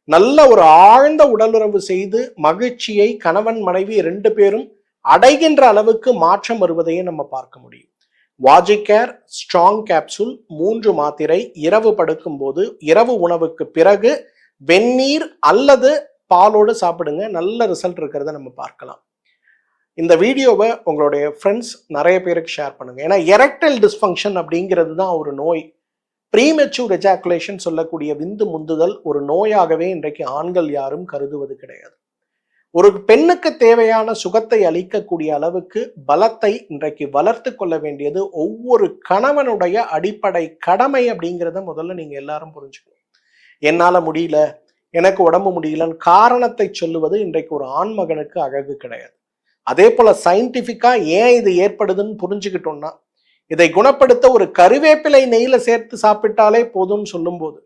நல்ல ஒரு ஆழ்ந்த உடலுறவு செய்து மகிழ்ச்சியை கணவன் மனைவி 2 பேரும் அடைகின்ற அளவுக்கு மாற்றம் வருவதையும் நம்ம பார்க்க முடியும். வாஜிகேர் ஸ்ட்ராங் கேப்சூல் 3 மாத்திரை இரவு படுக்கும்போது இரவு உணவுக்கு பிறகு வெந்நீர் அல்லது பாலோடு சாப்பிடுங்க, நல்ல ரிசல்ட் இருக்கிறத நம்ம பார்க்கலாம். இந்த வீடியோவை உங்களுடைய ஃப்ரெண்ட்ஸ் நிறைய பேருக்கு ஷேர் பண்ணுங்க. ஏன்னா எரெக்டைல் டிஸ்ஃபங்க்ஷன் அப்படிங்கிறது தான் ஒரு நோய். ப்ரீமெச்சூர் எஜாக்குலேஷன் சொல்லக்கூடிய விந்து முந்துதல் ஒரு நோயாகவே இன்றைக்கு ஆண்கள் யாரும் கருதுவது கிடையாது. ஒரு பெண்ணுக்கு தேவையான சுகத்தை அளிக்கக்கூடிய அளவுக்கு பலத்தை இன்றைக்கு வளர்த்து கொள்ள வேண்டியது ஒவ்வொரு கணவனுடைய அடிப்படை கடமை அப்படிங்கிறத முதல்ல நீங்க எல்லாரும் புரிஞ்சுக்கணும். என்னால முடியல, எனக்கு உடம்பு முடியலன்னு காரணத்தை சொல்லுவது இன்றைக்கு ஒரு ஆண்மகனுக்கு அழகு கிடையாது. அதே போல சயின்டிஃபிக்கா ஏன் இது ஏற்படுதுன்னு புரிஞ்சுக்கிட்டோம்னா, இதை குணப்படுத்த ஒரு கருவேப்பிலை நெய்யில சேர்த்து சாப்பிட்டாலே போதும்னு சொல்லும் போது,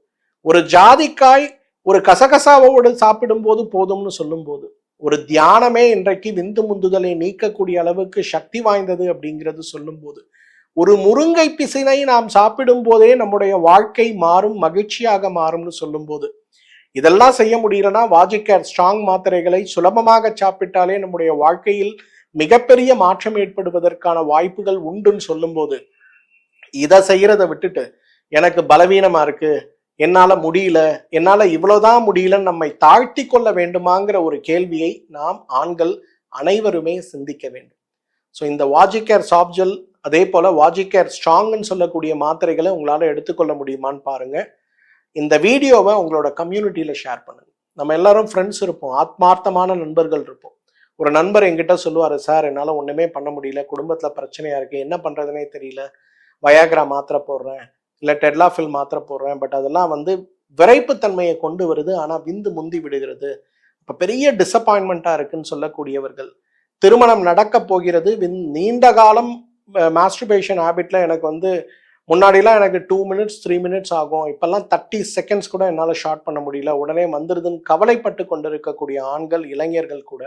ஒரு ஜாதிக்காய் ஒரு கசகசாவோடு சாப்பிடும் போது போதும்னு சொல்லும் போது, ஒரு தியானமே இன்றைக்கு விந்து முந்துதலை நீக்கக்கூடிய அளவுக்கு சக்தி வாய்ந்தது அப்படிங்கிறது சொல்லும் போது, ஒரு முருங்கை பிசினை நாம் சாப்பிடும் போதே நம்முடைய வாழ்க்கை மாறும், மகிழ்ச்சியாக மாறும்னு சொல்லும் போது, இதெல்லாம் செய்ய முடியலன்னா வாஜிகேர் ஸ்ட்ராங் மாத்திரைகளை சுலபமாக சாப்பிட்டாலே நம்முடைய வாழ்க்கையில் மிகப்பெரிய மாற்றம் ஏற்படுவதற்கான வாய்ப்புகள் உண்டுன்னு சொல்லும் போது இதை செய்யறதை விட்டுட்டு எனக்கு பலவீனமா இருக்கு, என்னால முடியல, என்னால இவ்வளவுதான் முடியலன்னு நம்மை தாழ்த்தி கொள்ள வேண்டுமாங்கிற ஒரு கேள்வியை நாம் ஆண்கள் அனைவருமே சிந்திக்க வேண்டும். ஸோ இந்த வாஜிகேர் சாப்ஜெல் அதே போல வாஜிகேர் ஸ்ட்ராங்னு சொல்லக்கூடிய மாத்திரைகளை உங்களால எடுத்துக்கொள்ள முடியுமான்னு பாருங்க. இந்த வீடியோவை உங்களோட கம்யூனிட்டியில ஷேர் பண்ணுங்க. நம்ம எல்லாரும் ஃப்ரெண்ட்ஸ் இருப்போம், ஆத்மார்த்தமான நண்பர்கள் இருப்போம். ஒரு நண்பர் என்கிட்ட சொல்லுவாரு, சார் என்னால ஒண்ணுமே பண்ண முடியல, குடும்பத்துல பிரச்சனையா இருக்கு, என்ன பண்றதுனே தெரியல, வயாகிரா மாத்திரை போடுறேன், இல்ல டெட்லாஃபில் மாத்திரை போடுறேன், பட் அதெல்லாம் விரைப்புத்தன்மையை கொண்டு வருது, ஆனா விந்து முந்தி விடுகிறது, இப்ப பெரிய டிசப்பாயின்மெண்டா இருக்குன்னு சொல்லக்கூடியவர்கள், திருமணம் நடக்க போகிறது, நீண்ட காலம் மாஸ்டர்பேஷன் ஹேபிட்ல எனக்கு முன்னாடிலாம் எனக்கு 2 minutes 3 minutes ஆகும், இப்பெல்லாம் 30 seconds கூட என்னால் ஷார்ட் பண்ண முடியல, உடனே வந்துருதுன்னு கவலைப்பட்டு கொண்டிருக்கக்கூடிய ஆண்கள் இளைஞர்கள் கூட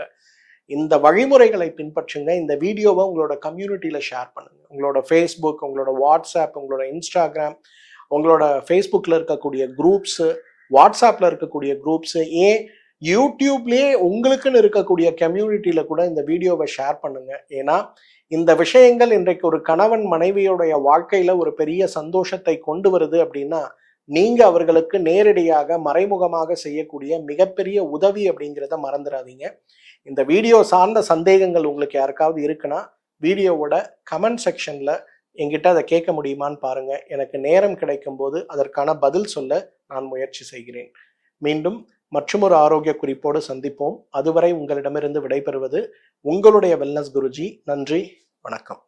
இந்த வழிமுறைகளை பின்பற்றுங்க. இந்த வீடியோவை உங்களோட கம்யூனிட்டியில ஷேர் பண்ணுங்க. உங்களோட ஃபேஸ்புக், உங்களோட வாட்ஸ்அப், உங்களோட இன்ஸ்டாகிராம், உங்களோட ஃபேஸ்புக்கில் இருக்கக்கூடிய குரூப்ஸு, வாட்ஸ்அப்பில் இருக்கக்கூடிய குரூப்ஸு, ஏன் யூடியூப்லேயே உங்களுக்குன்னு இருக்கக்கூடிய கம்யூனிட்டியில கூட இந்த வீடியோவை ஷேர் பண்ணுங்க. ஏன்னா இந்த விஷயங்கள் இன்றைக்கு ஒரு கணவன் மனைவியுடைய வாழ்க்கையில ஒரு பெரிய சந்தோஷத்தை கொண்டு வருது அப்படின்னா நீங்க அவர்களுக்கு நேரடியாக மறைமுகமாக செய்யக்கூடிய மிகப்பெரிய உதவி அப்படிங்கிறத மறந்துடாதீங்க. இந்த வீடியோ சார்ந்த சந்தேகங்கள் உங்களுக்கு யாருக்காவது இருக்குன்னா வீடியோவோட கமெண்ட் செக்ஷன்ல என்கிட்ட அதை கேட்க முடியுமான்னு பாருங்க. எனக்கு நேரம் கிடைக்கும் போது அதற்கான பதில் சொல்ல நான் முயற்சி செய்கிறேன். மீண்டும் மற்றுமொரு ஆரோக்கிய குறிப்போடு சந்திப்போம். அதுவரை உங்களிடமிருந்து விடைபெறுவது உங்களுடைய வெல்னஸ் குருஜி. நன்றி, வணக்கம்.